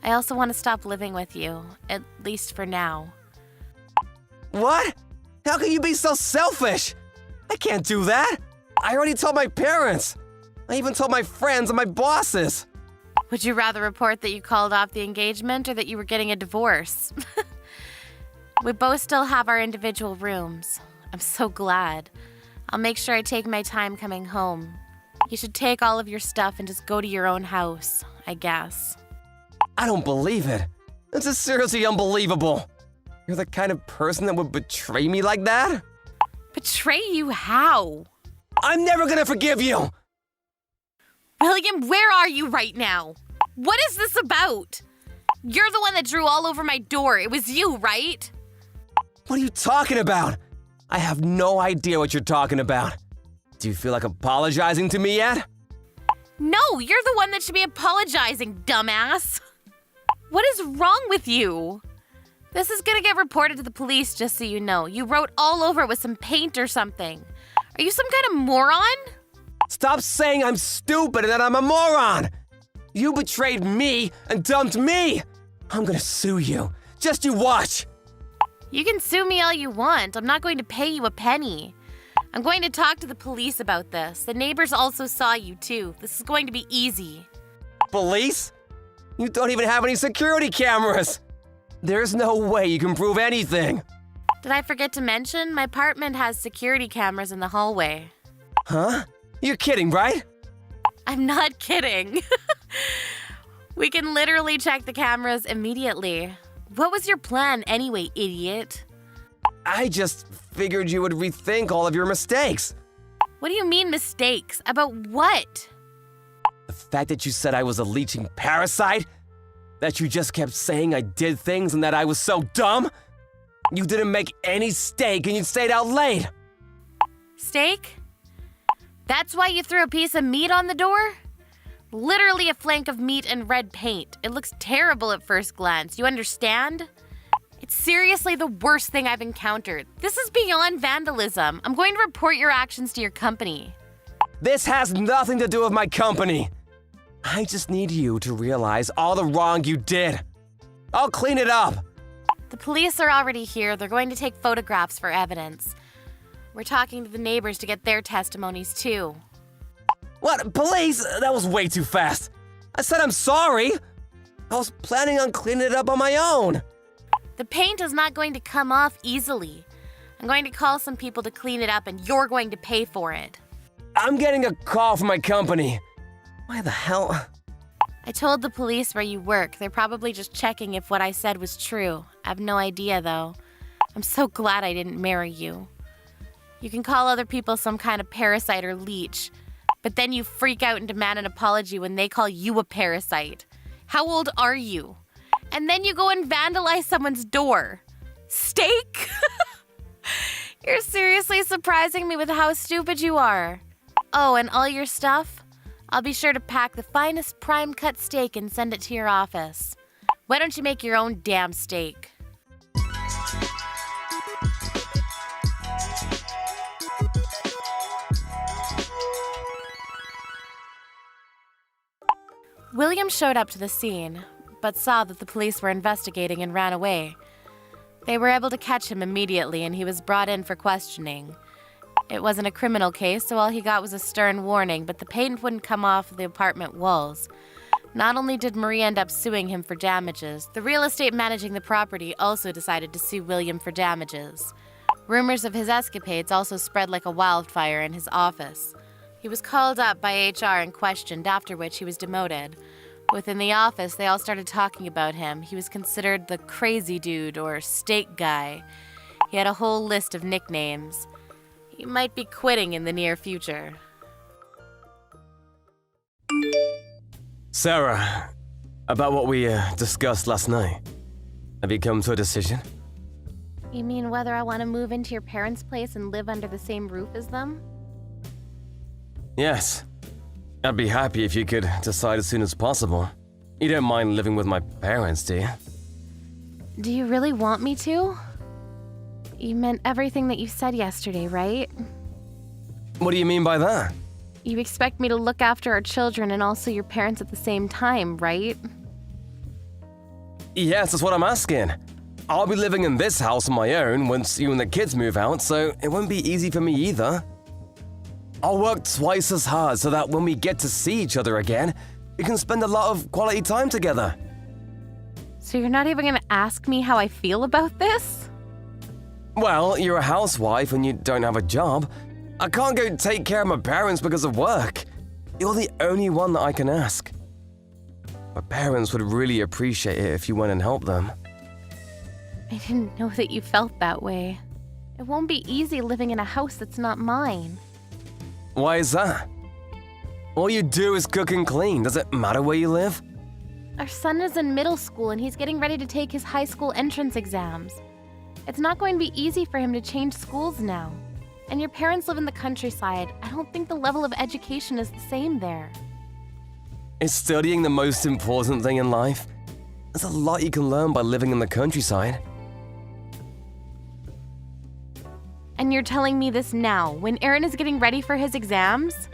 I also want to stop living with you, at least for now. What? How can you be so selfish? I can't do that. I already told my parents. I even told my friends and my bosses. Would you rather report that you called off the engagement or that you were getting a divorce? We both still have our individual rooms. I'm so glad. I'll make sure I take my time coming home. You should take all of your stuff and just go to your own house, I guess. I don't believe it. This is seriously unbelievable. You're the kind of person that would betray me like that? Betray you how? I'm never gonna forgive you! William, where are you right now? What is this about? You're the one that drew all over my door. It was you, right? What are you talking about? I have no idea what you're talking about. Do you feel like apologizing to me yet? No, you're the one that should be apologizing, dumbass. What is wrong with you? This is gonna get reported to the police, just so you know. You wrote all over it with some paint or something. Are you some kind of moron? Stop saying I'm stupid and that I'm a moron! You betrayed me and dumped me! I'm gonna sue you. Just you watch! You can sue me all you want. I'm not going to pay you a penny. I'm going to talk to the police about this. The neighbors also saw you, too. This is going to be easy. Police? You don't even have any security cameras! There's no way you can prove anything! Did I forget to mention? My apartment has security cameras in the hallway. Huh? You're kidding, right? I'm not kidding. We can literally check the cameras immediately. What was your plan anyway, idiot? I just figured you would rethink all of your mistakes. What do you mean mistakes? About what? The fact that you said I was a leeching parasite? That you just kept saying I did things and that I was so dumb? You didn't make any steak and you stayed out late. Steak? That's why you threw a piece of meat on the door? Literally a flank of meat and red paint. It looks terrible at first glance. You understand? It's seriously the worst thing I've encountered. This is beyond vandalism. I'm going to report your actions to your company. This has nothing to do with my company. I just need you to realize all the wrong you did. I'll clean it up. The police are already here. They're going to take photographs for evidence. We're talking to the neighbors to get their testimonies too. What? Police? That was way too fast. I said I'm sorry. I was planning on cleaning it up on my own. The paint is not going to come off easily. I'm going to call some people to clean it up and you're going to pay for it. I'm getting a call from my company. Why the hell? I told the police where you work. They're probably just checking if what I said was true. I have no idea, though. I'm so glad I didn't marry you. You can call other people some kind of parasite or leech, But then you freak out and demand an apology when they call you a parasite. How old are you? And then you go and vandalize someone's door. Steak? You're seriously surprising me with how stupid you are. Oh, and all your stuff? I'll be sure to pack the finest prime cut steak and send it to your office. Why don't you make your own damn steak? William showed up to the scene, but saw that the police were investigating and ran away. They were able to catch him immediately, and he was brought in for questioning. It wasn't a criminal case, so all he got was a stern warning, but the paint wouldn't come off the apartment walls. Not only did Marie end up suing him for damages, the real estate managing the property also decided to sue William for damages. Rumors of his escapades also spread like a wildfire in his office. He was called up by HR and questioned, after which he was demoted. Within the office, they all started talking about him. He was considered the crazy dude or steak guy. He had a whole list of nicknames. He might be quitting in the near future. Sarah, about what we discussed last night. Have you come to a decision? You mean whether I want to move into your parents' place and live under the same roof as them? Yes. I'd be happy if you could decide as soon as possible. You don't mind living with my parents, do you? Do you really want me to? You meant everything that you said yesterday, right? What do you mean by that? You expect me to look after our children and also your parents at the same time, right? Yes, that's what I'm asking. I'll be living in this house on my own once you and the kids move out, so it won't be easy for me either. I'll work twice as hard so that when we get to see each other again, we can spend a lot of quality time together. So you're not even gonna ask me how I feel about this? Well, you're a housewife and you don't have a job. I can't go take care of my parents because of work. You're the only one that I can ask. My parents would really appreciate it if you went and helped them. I didn't know that you felt that way. It won't be easy living in a house that's not mine. Why is that? All you do is cook and clean. Does it matter where you live? Our son is in middle school and he's getting ready to take his high school entrance exams. It's not going to be easy for him to change schools now. And your parents live in the countryside. I don't think the level of education is the same there. Is studying the most important thing in life? There's a lot you can learn by living in the countryside. And you're telling me this now, when Aaron is getting ready for his exams?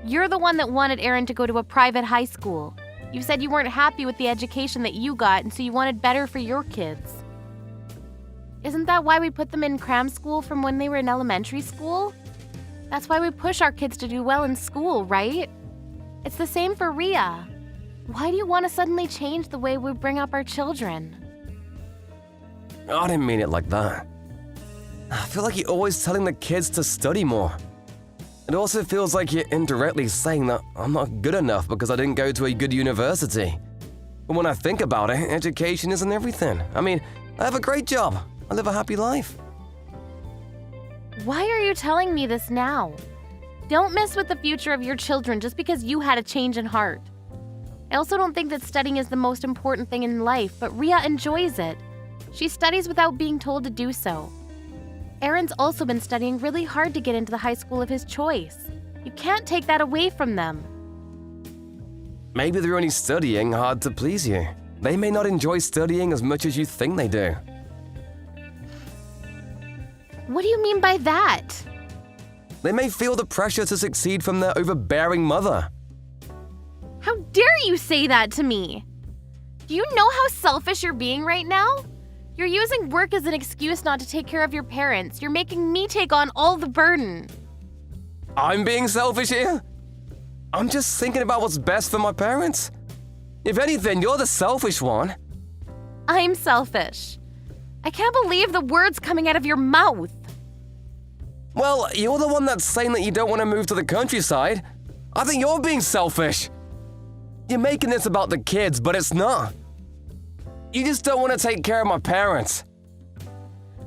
You're the one that wanted Aaron to go to a private high school. You said you weren't happy with the education that you got, and so you wanted better for your kids. Isn't that why we put them in cram school from when they were in elementary school? That's why we push our kids to do well in school, right? It's the same for Rhea. Why do you want to suddenly change the way we bring up our children? I didn't mean it like that. I feel like you're always telling the kids to study more. It also feels like you're indirectly saying that I'm not good enough because I didn't go to a good university. But when I think about it, education isn't everything. I mean, I have a great job. I live a happy life. Why are you telling me this now? Don't mess with the future of your children just because you had a change in heart. I also don't think that studying is the most important thing in life, but Rhea enjoys it. She studies without being told to do so. Aaron's also been studying really hard to get into the high school of his choice. You can't take that away from them. Maybe they're only studying hard to please you. They may not enjoy studying as much as you think they do. What do you mean by that? They may feel the pressure to succeed from their overbearing mother. How dare you say that to me? Do you know how selfish you're being right now? You're using work as an excuse not to take care of your parents. You're making me take on all the burden. I'm being selfish here? I'm just thinking about what's best for my parents. If anything, you're the selfish one. I'm selfish. I can't believe the words coming out of your mouth. Well, you're the one that's saying that you don't want to move to the countryside. I think you're being selfish. You're making this about the kids, but it's not. You just don't want to take care of my parents.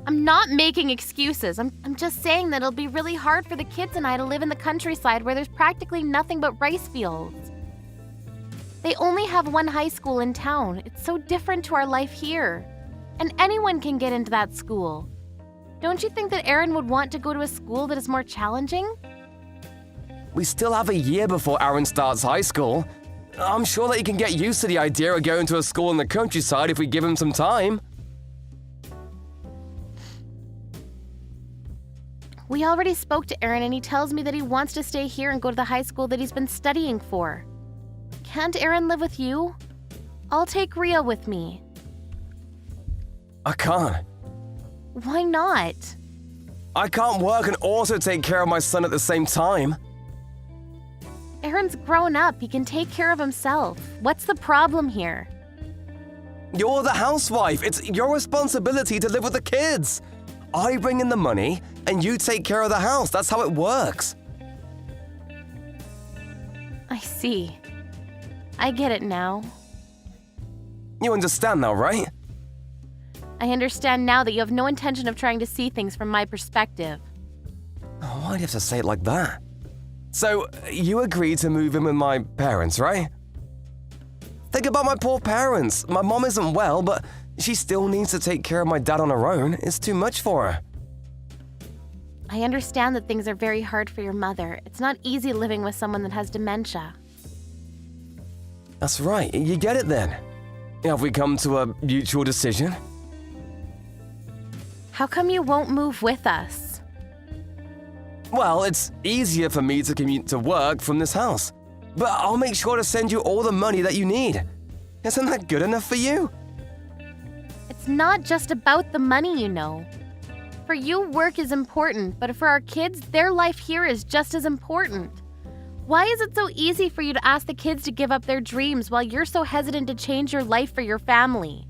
I'm not making excuses. I'm just saying that it'll be really hard for the kids and I to live in the countryside where there's practically nothing but rice fields. They only have one high school in town. It's so different to our life here. And anyone can get into that school. Don't you think that Aaron would want to go to a school that is more challenging? We still have a year before Aaron starts high school. I'm sure that he can get used to the idea of going to a school in the countryside if we give him some time. We already spoke to Aaron and he tells me that he wants to stay here and go to the high school that he's been studying for. Can't Aaron live with you? I'll take Ria with me. I can't. Why not? I can't work and also take care of my son at the same time. Aaron's grown up. He can take care of himself. What's the problem here? You're the housewife. It's your responsibility to live with the kids. I bring in the money and you take care of the house. That's how it works. I see. I get it now. You understand now, right? I understand now that you have no intention of trying to see things from my perspective. Oh, why do you have to say it like that? So, you agreed to move in with my parents, right? Think about my poor parents. My mom isn't well, but she still needs to take care of my dad on her own. It's too much for her. I understand that things are very hard for your mother. It's not easy living with someone that has dementia. That's right. You get it then. Have we come to a mutual decision? How come you won't move with us? Well, it's easier for me to commute to work from this house. But I'll make sure to send you all the money that you need. Isn't that good enough for you? It's not just about the money, you know. For you, work is important, but for our kids, their life here is just as important. Why is it so easy for you to ask the kids to give up their dreams while you're so hesitant to change your life for your family?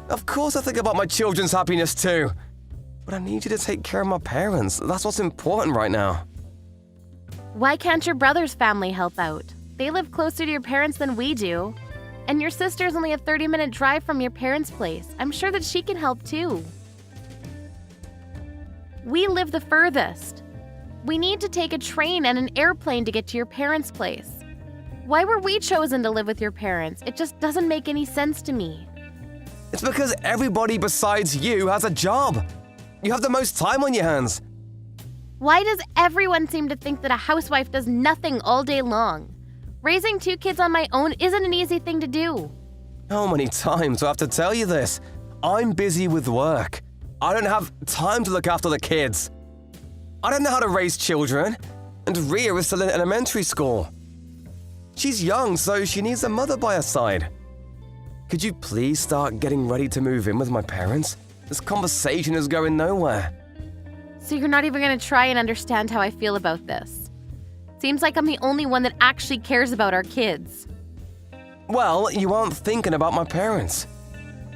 Of course I think about my children's happiness too. But I need you to take care of my parents. That's what's important right now. Why can't your brother's family help out? They live closer to your parents than we do. And your sister's only a 30-minute drive from your parents' place. I'm sure that she can help too. We live the furthest. We need to take a train and an airplane to get to your parents' place. Why were we chosen to live with your parents? It just doesn't make any sense to me. It's because everybody besides you has a job. You have the most time on your hands. Why does everyone seem to think that a housewife does nothing all day long? Raising 2 kids on my own isn't an easy thing to do. How many times do I have to tell you this? I'm busy with work. I don't have time to look after the kids. I don't know how to raise children, and Ria is still in elementary school. She's young, so she needs a mother by her side. Could you please start getting ready to move in with my parents? This conversation is going nowhere. So you're not even going to try and understand how I feel about this. Seems like I'm the only one that actually cares about our kids. Well, you aren't thinking about my parents.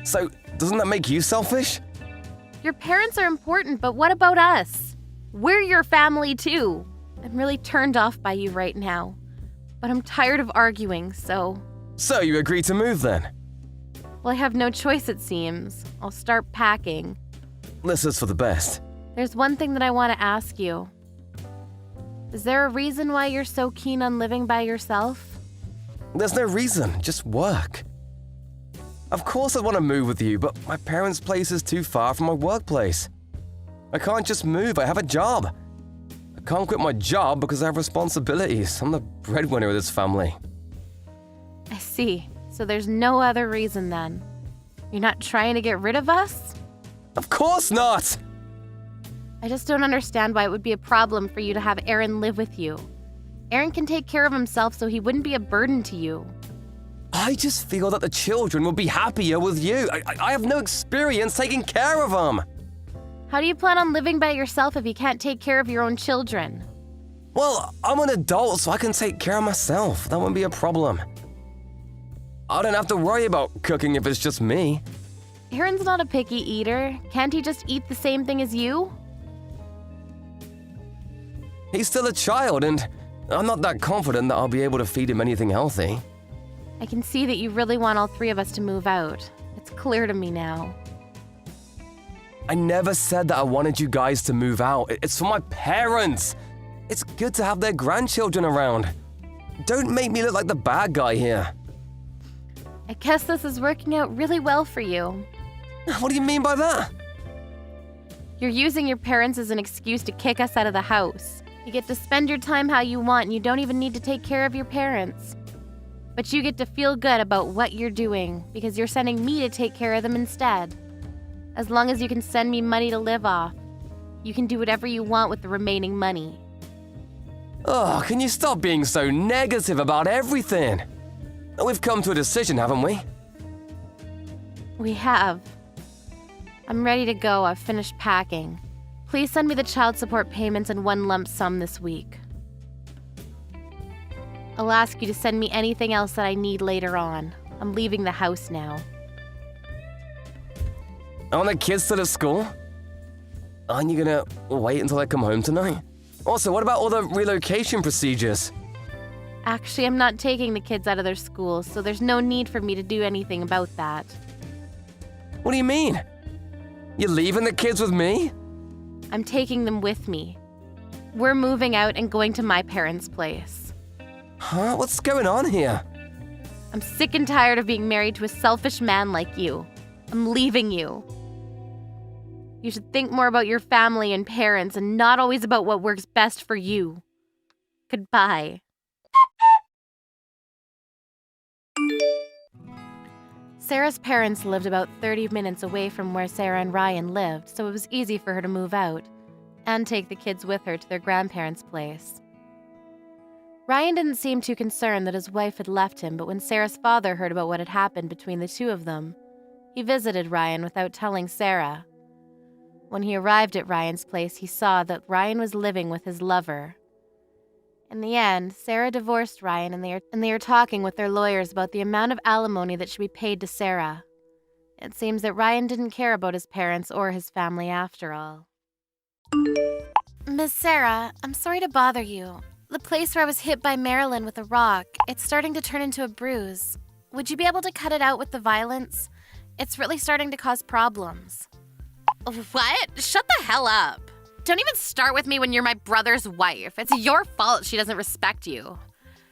So, doesn't that make you selfish? Your parents are important, but what about us? We're your family too. I'm really turned off by you right now. But I'm tired of arguing, so... So you agreed to move then? Well, I have no choice, it seems. I'll start packing. This is for the best. There's one thing that I want to ask you. Is there a reason why you're so keen on living by yourself? There's no reason, just work. Of course I want to move with you, but my parents' place is too far from my workplace. I can't just move, I have a job. I can't quit my job because I have responsibilities. I'm the breadwinner of this family. I see. So there's no other reason then. You're not trying to get rid of us? Of course not! I just don't understand why it would be a problem for you to have Aaron live with you. Aaron can take care of himself so he wouldn't be a burden to you. I just feel that the children will be happier with you. I have no experience taking care of them. How do you plan on living by yourself if you can't take care of your own children? Well, I'm an adult, so I can take care of myself. That won't be a problem. I don't have to worry about cooking if it's just me. Aaron's not a picky eater. Can't he just eat the same thing as you? He's still a child, and I'm not that confident that I'll be able to feed him anything healthy. I can see that you really want all 3 of us to move out. It's clear to me now. I never said that I wanted you guys to move out. It's for my parents. It's good to have their grandchildren around. Don't make me look like the bad guy here. I guess this is working out really well for you. What do you mean by that? You're using your parents as an excuse to kick us out of the house. You get to spend your time how you want and you don't even need to take care of your parents. But you get to feel good about what you're doing because you're sending me to take care of them instead. As long as you can send me money to live off, you can do whatever you want with the remaining money. Oh, can you stop being so negative about everything? We've come to a decision, haven't we? We have. I'm ready to go. I've finished packing. Please send me the child support payments in one lump sum this week. I'll ask you to send me anything else that I need later on. I'm leaving the house now. Aren't the kids still at school? Aren't you gonna wait until I come home tonight? Also, what about all the relocation procedures? Actually, I'm not taking the kids out of their school, so there's no need for me to do anything about that. What do you mean? You're leaving the kids with me? I'm taking them with me. We're moving out and going to my parents' place. Huh? What's going on here? I'm sick and tired of being married to a selfish man like you. I'm leaving you. You should think more about your family and parents and not always about what works best for you. Goodbye. Sarah's parents lived about 30 minutes away from where Sarah and Ryan lived, so it was easy for her to move out and take the kids with her to their grandparents' place. Ryan didn't seem too concerned that his wife had left him, but when Sarah's father heard about what had happened between the two of them, he visited Ryan without telling Sarah. When he arrived at Ryan's place, he saw that Ryan was living with his lover. In the end, Sarah divorced Ryan and they are talking with their lawyers about the amount of alimony that should be paid to Sarah. It seems that Ryan didn't care about his parents or his family after all. Miss Sarah, I'm sorry to bother you. The place where I was hit by Marilyn with a rock, it's starting to turn into a bruise. Would you be able to cut it out with the violence? It's really starting to cause problems. What? Shut the hell up. Don't even start with me when you're my brother's wife. It's your fault she doesn't respect you.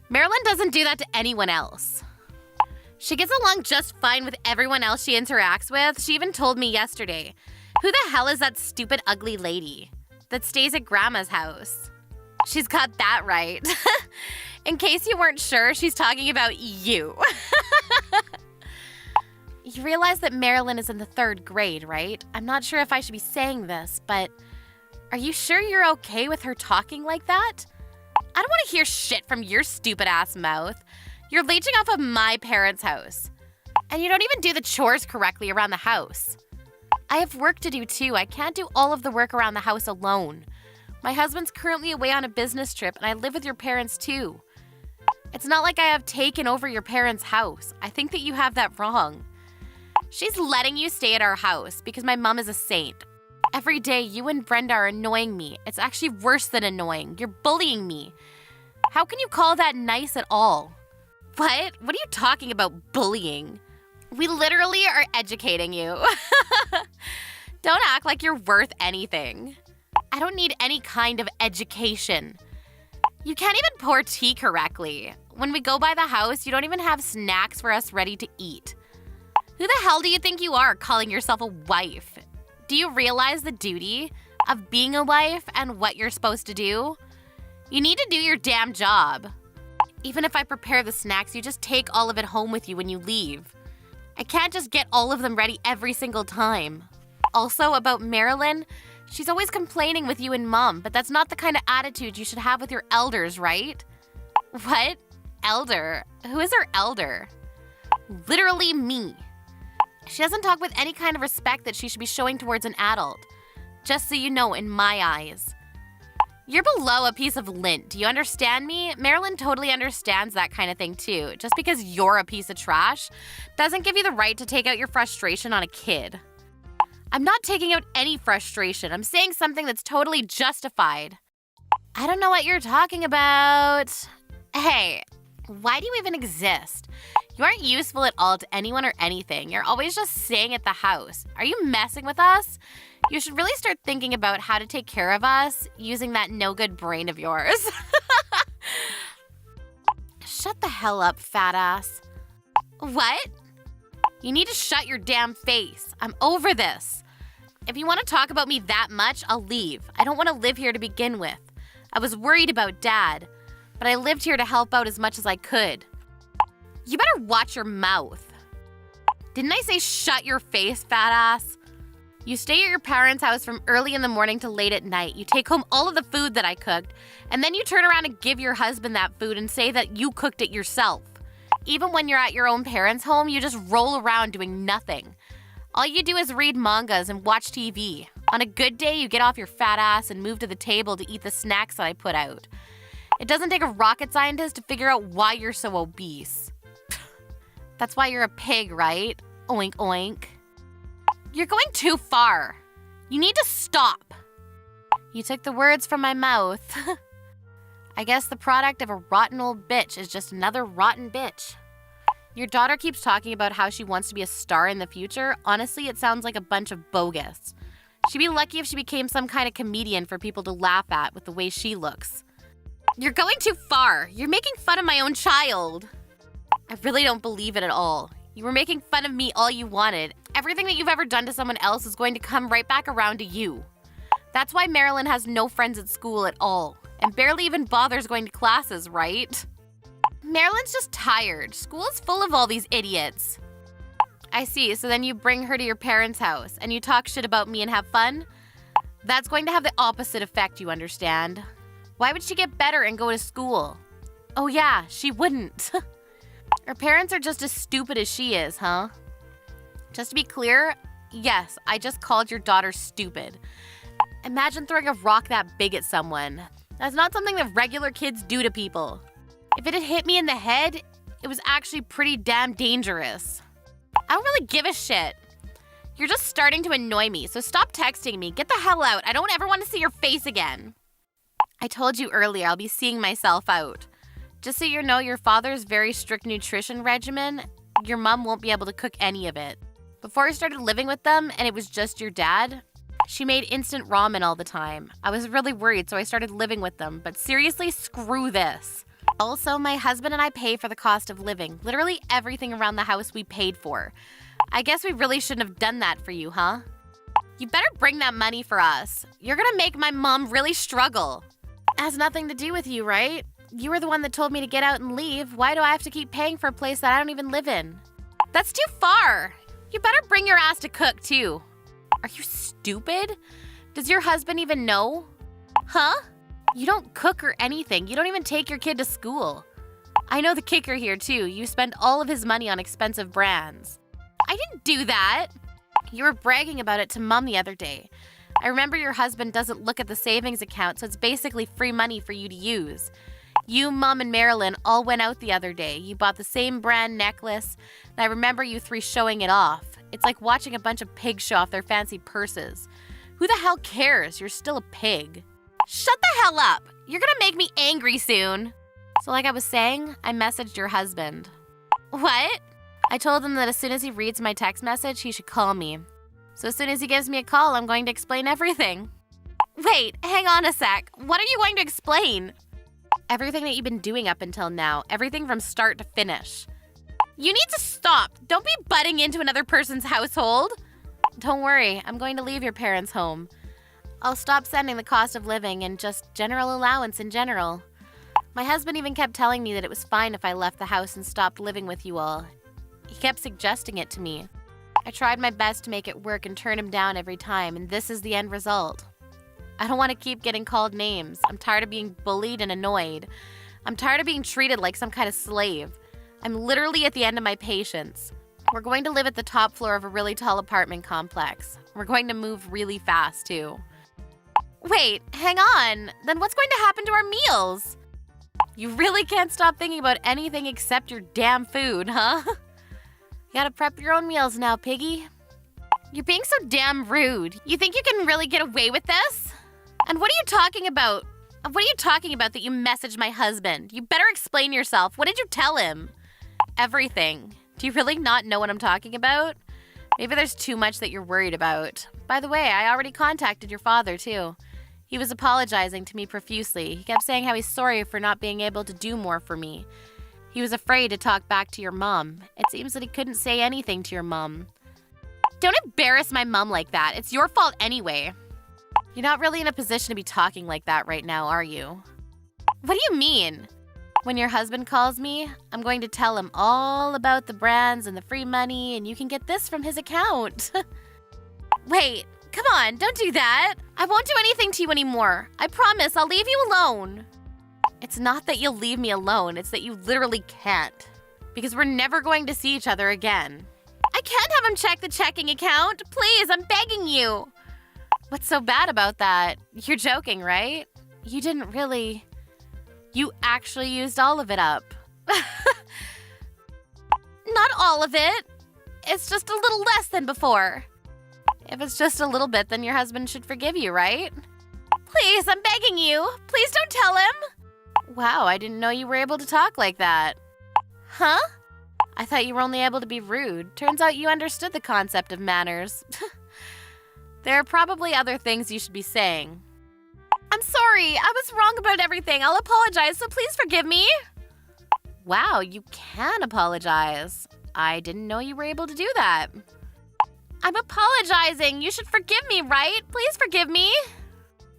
Marilyn doesn't do that to anyone else. She gets along just fine with everyone else she interacts with. She even told me yesterday. Who the hell is that stupid ugly lady that stays at Grandma's house? She's got that right. In case you weren't sure, she's talking about you. You realize that Marilyn is in the 3rd grade, right? I'm not sure if I should be saying this, but are you sure you're okay with her talking like that? I don't want to hear shit from your stupid-ass mouth. You're leeching off of my parents' house. And you don't even do the chores correctly around the house. I have work to do too. I can't do all of the work around the house alone. My husband's currently away on a business trip and I live with your parents too. It's not like I have taken over your parents' house. I think that you have that wrong. She's letting you stay at our house because my mom is a saint. Every day, you and Brenda are annoying me. It's actually worse than annoying. You're bullying me. How can you call that nice at all? What? What are you talking about, bullying? We literally are educating you. Don't act like you're worth anything. I don't need any kind of education. You can't even pour tea correctly. When we go by the house, you don't even have snacks for us ready to eat. Who the hell do you think you are calling yourself a wife? Do you realize the duty of being a wife and what you're supposed to do? You need to do your damn job. Even if I prepare the snacks, you just take all of it home with you when you leave. I can't just get all of them ready every single time. Also, about Marilyn, she's always complaining with you and Mom, but that's not the kind of attitude you should have with your elders, right? What? Elder? Who is her elder? Literally me. She doesn't talk with any kind of respect that she should be showing towards an adult. Just so you know, in my eyes. You're below a piece of lint. Do you understand me? Marilyn totally understands that kind of thing too. Just because you're a piece of trash doesn't give you the right to take out your frustration on a kid. I'm not taking out any frustration. I'm saying something that's totally justified. I don't know what you're talking about. Hey, Why do you even exist? You aren't useful at all to anyone or anything. You're always just staying at the house. Are you messing with us? You should really start thinking about how to take care of us using that no-good brain of yours. Shut the hell up, fat ass. What? You need to shut your damn face. I'm over this. If you want to talk about me that much, I'll leave. I don't want to live here to begin with. I was worried about Dad, but I lived here to help out as much as I could. You better watch your mouth. Didn't I say shut your face, fat ass? You stay at your parents' house from early in the morning to late at night. You take home all of the food that I cooked, and then you turn around and give your husband that food and say that you cooked it yourself. Even when you're at your own parents' home, you just roll around doing nothing. All you do is read mangas and watch TV. On a good day, you get off your fat ass and move to the table to eat the snacks that I put out. It doesn't take a rocket scientist to figure out why you're so obese. That's why you're a pig, right? Oink, oink. You're going too far. You need to stop. You took the words from my mouth. I guess the product of a rotten old bitch is just another rotten bitch. Your daughter keeps talking about how she wants to be a star in the future. Honestly, it sounds like a bunch of bogus. She'd be lucky if she became some kind of comedian for people to laugh at with the way she looks. You're going too far. You're making fun of my own child. I really don't believe it at all. You were making fun of me all you wanted. Everything that you've ever done to someone else is going to come right back around to you. That's why Marilyn has no friends at school at all, and barely even bothers going to classes, right? Marilyn's just tired. School is full of all these idiots. I see, so then you bring her to your parents' house, and you talk shit about me and have fun? That's going to have the opposite effect, you understand? Why would she get better and go to school? Oh yeah, she wouldn't. Her parents are just as stupid as she is, huh? Just to be clear, yes, I just called your daughter stupid. Imagine throwing a rock that big at someone. That's not something that regular kids do to people. If it had hit me in the head, it was actually pretty damn dangerous. I don't really give a shit. You're just starting to annoy me, so stop texting me. Get the hell out. I don't ever want to see your face again. I told you earlier I'll be seeing myself out. Just so you know, your father's very strict nutrition regimen, your mom won't be able to cook any of it. Before I started living with them and it was just your dad, she made instant ramen all the time. I was really worried, so I started living with them. But seriously, screw this. Also, my husband and I pay for the cost of living. Literally everything around the house we paid for. I guess we really shouldn't have done that for you, huh? You better bring that money for us. You're gonna make my mom really struggle. It has nothing to do with you, right? You were the one that told me to get out and leave. Why do I have to keep paying for a place that I don't even live in? That's too far. You better bring your ass to cook, too. Are you stupid? Does your husband even know? Huh? You don't cook or anything. You don't even take your kid to school. I know the kicker here, too. You spend all of his money on expensive brands. I didn't do that. You were bragging about it to Mom the other day. I remember your husband doesn't look at the savings account, so it's basically free money for you to use. You, Mom, and Marilyn all went out the other day. You bought the same brand necklace, and I remember you three showing it off. It's like watching a bunch of pigs show off their fancy purses. Who the hell cares? You're still a pig. Shut the hell up! You're gonna make me angry soon. So like I was saying, I messaged your husband. What? I told him that as soon as he reads my text message, he should call me. So as soon as he gives me a call, I'm going to explain everything. Wait, hang on a sec. What are you going to explain? Everything that you've been doing up until now. Everything from start to finish. You need to stop. Don't be butting into another person's household. Don't worry, I'm going to leave your parents' home. I'll stop sending the cost of living and just general allowance in general. My husband even kept telling me that it was fine if I left the house and stopped living with you all. He kept suggesting it to me. I tried my best to make it work and turn him down every time, and this is the end result. I don't want to keep getting called names. I'm tired of being bullied and annoyed. I'm tired of being treated like some kind of slave. I'm literally at the end of my patience. We're going to live at the top floor of a really tall apartment complex. We're going to move really fast, too. Wait, hang on. Then what's going to happen to our meals? You really can't stop thinking about anything except your damn food, huh? You gotta prep your own meals now, piggy. You're being so damn rude. You think you can really get away with this? And what are you talking about? What are you talking about that you messaged my husband? You better explain yourself. What did you tell him? Everything. Do you really not know what I'm talking about? Maybe there's too much that you're worried about. By the way, I already contacted your father, too. He was apologizing to me profusely. He kept saying how he's sorry for not being able to do more for me. He was afraid to talk back to your mom. It seems that he couldn't say anything to your mom. Don't embarrass my mom like that. It's your fault anyway. You're not really in a position to be talking like that right now, are you? What do you mean? When your husband calls me, I'm going to tell him all about the brands and the free money, and you can get this from his account. Wait, come on, don't do that. I won't do anything to you anymore. I promise I'll leave you alone. It's not that you'll leave me alone, it's that you literally can't. Because we're never going to see each other again. I can't have him check the checking account. Please, I'm begging you. What's so bad about that? You're joking, right? You didn't really... You actually used all of it up. Not all of it. It's just a little less than before. If it's just a little bit, then your husband should forgive you, right? Please, I'm begging you. Please don't tell him. Wow, I didn't know you were able to talk like that. Huh? I thought you were only able to be rude. Turns out you understood the concept of manners. There are probably other things you should be saying. I'm sorry. I was wrong about everything. I'll apologize, so please forgive me. Wow, you can apologize. I didn't know you were able to do that. I'm apologizing. You should forgive me, right? Please forgive me.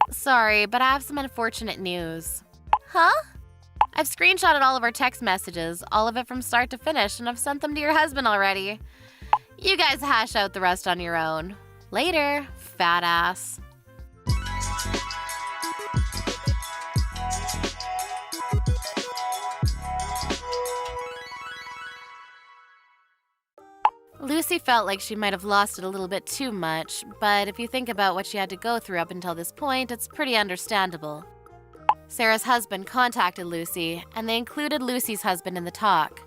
Sorry, but I have some unfortunate news. Huh? I've screenshotted all of our text messages, all of it from start to finish, and I've sent them to your husband already. You guys hash out the rest on your own. Later, fat ass. Lucy felt like she might have lost it a little bit too much, but if you think about what she had to go through up until this point, it's pretty understandable. Sarah's husband contacted Lucy, and they included Lucy's husband in the talk.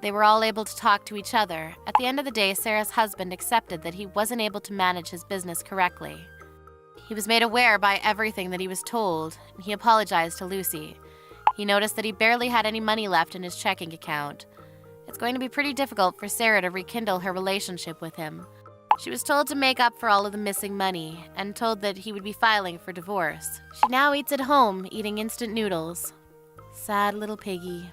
They were all able to talk to each other. At the end of the day, Sarah's husband accepted that he wasn't able to manage his business correctly. He was made aware by everything that he was told, and he apologized to Lucy. He noticed that he barely had any money left in his checking account. It's going to be pretty difficult for Sarah to rekindle her relationship with him. She was told to make up for all of the missing money, and told that he would be filing for divorce. She now eats at home, eating instant noodles. Sad little piggy.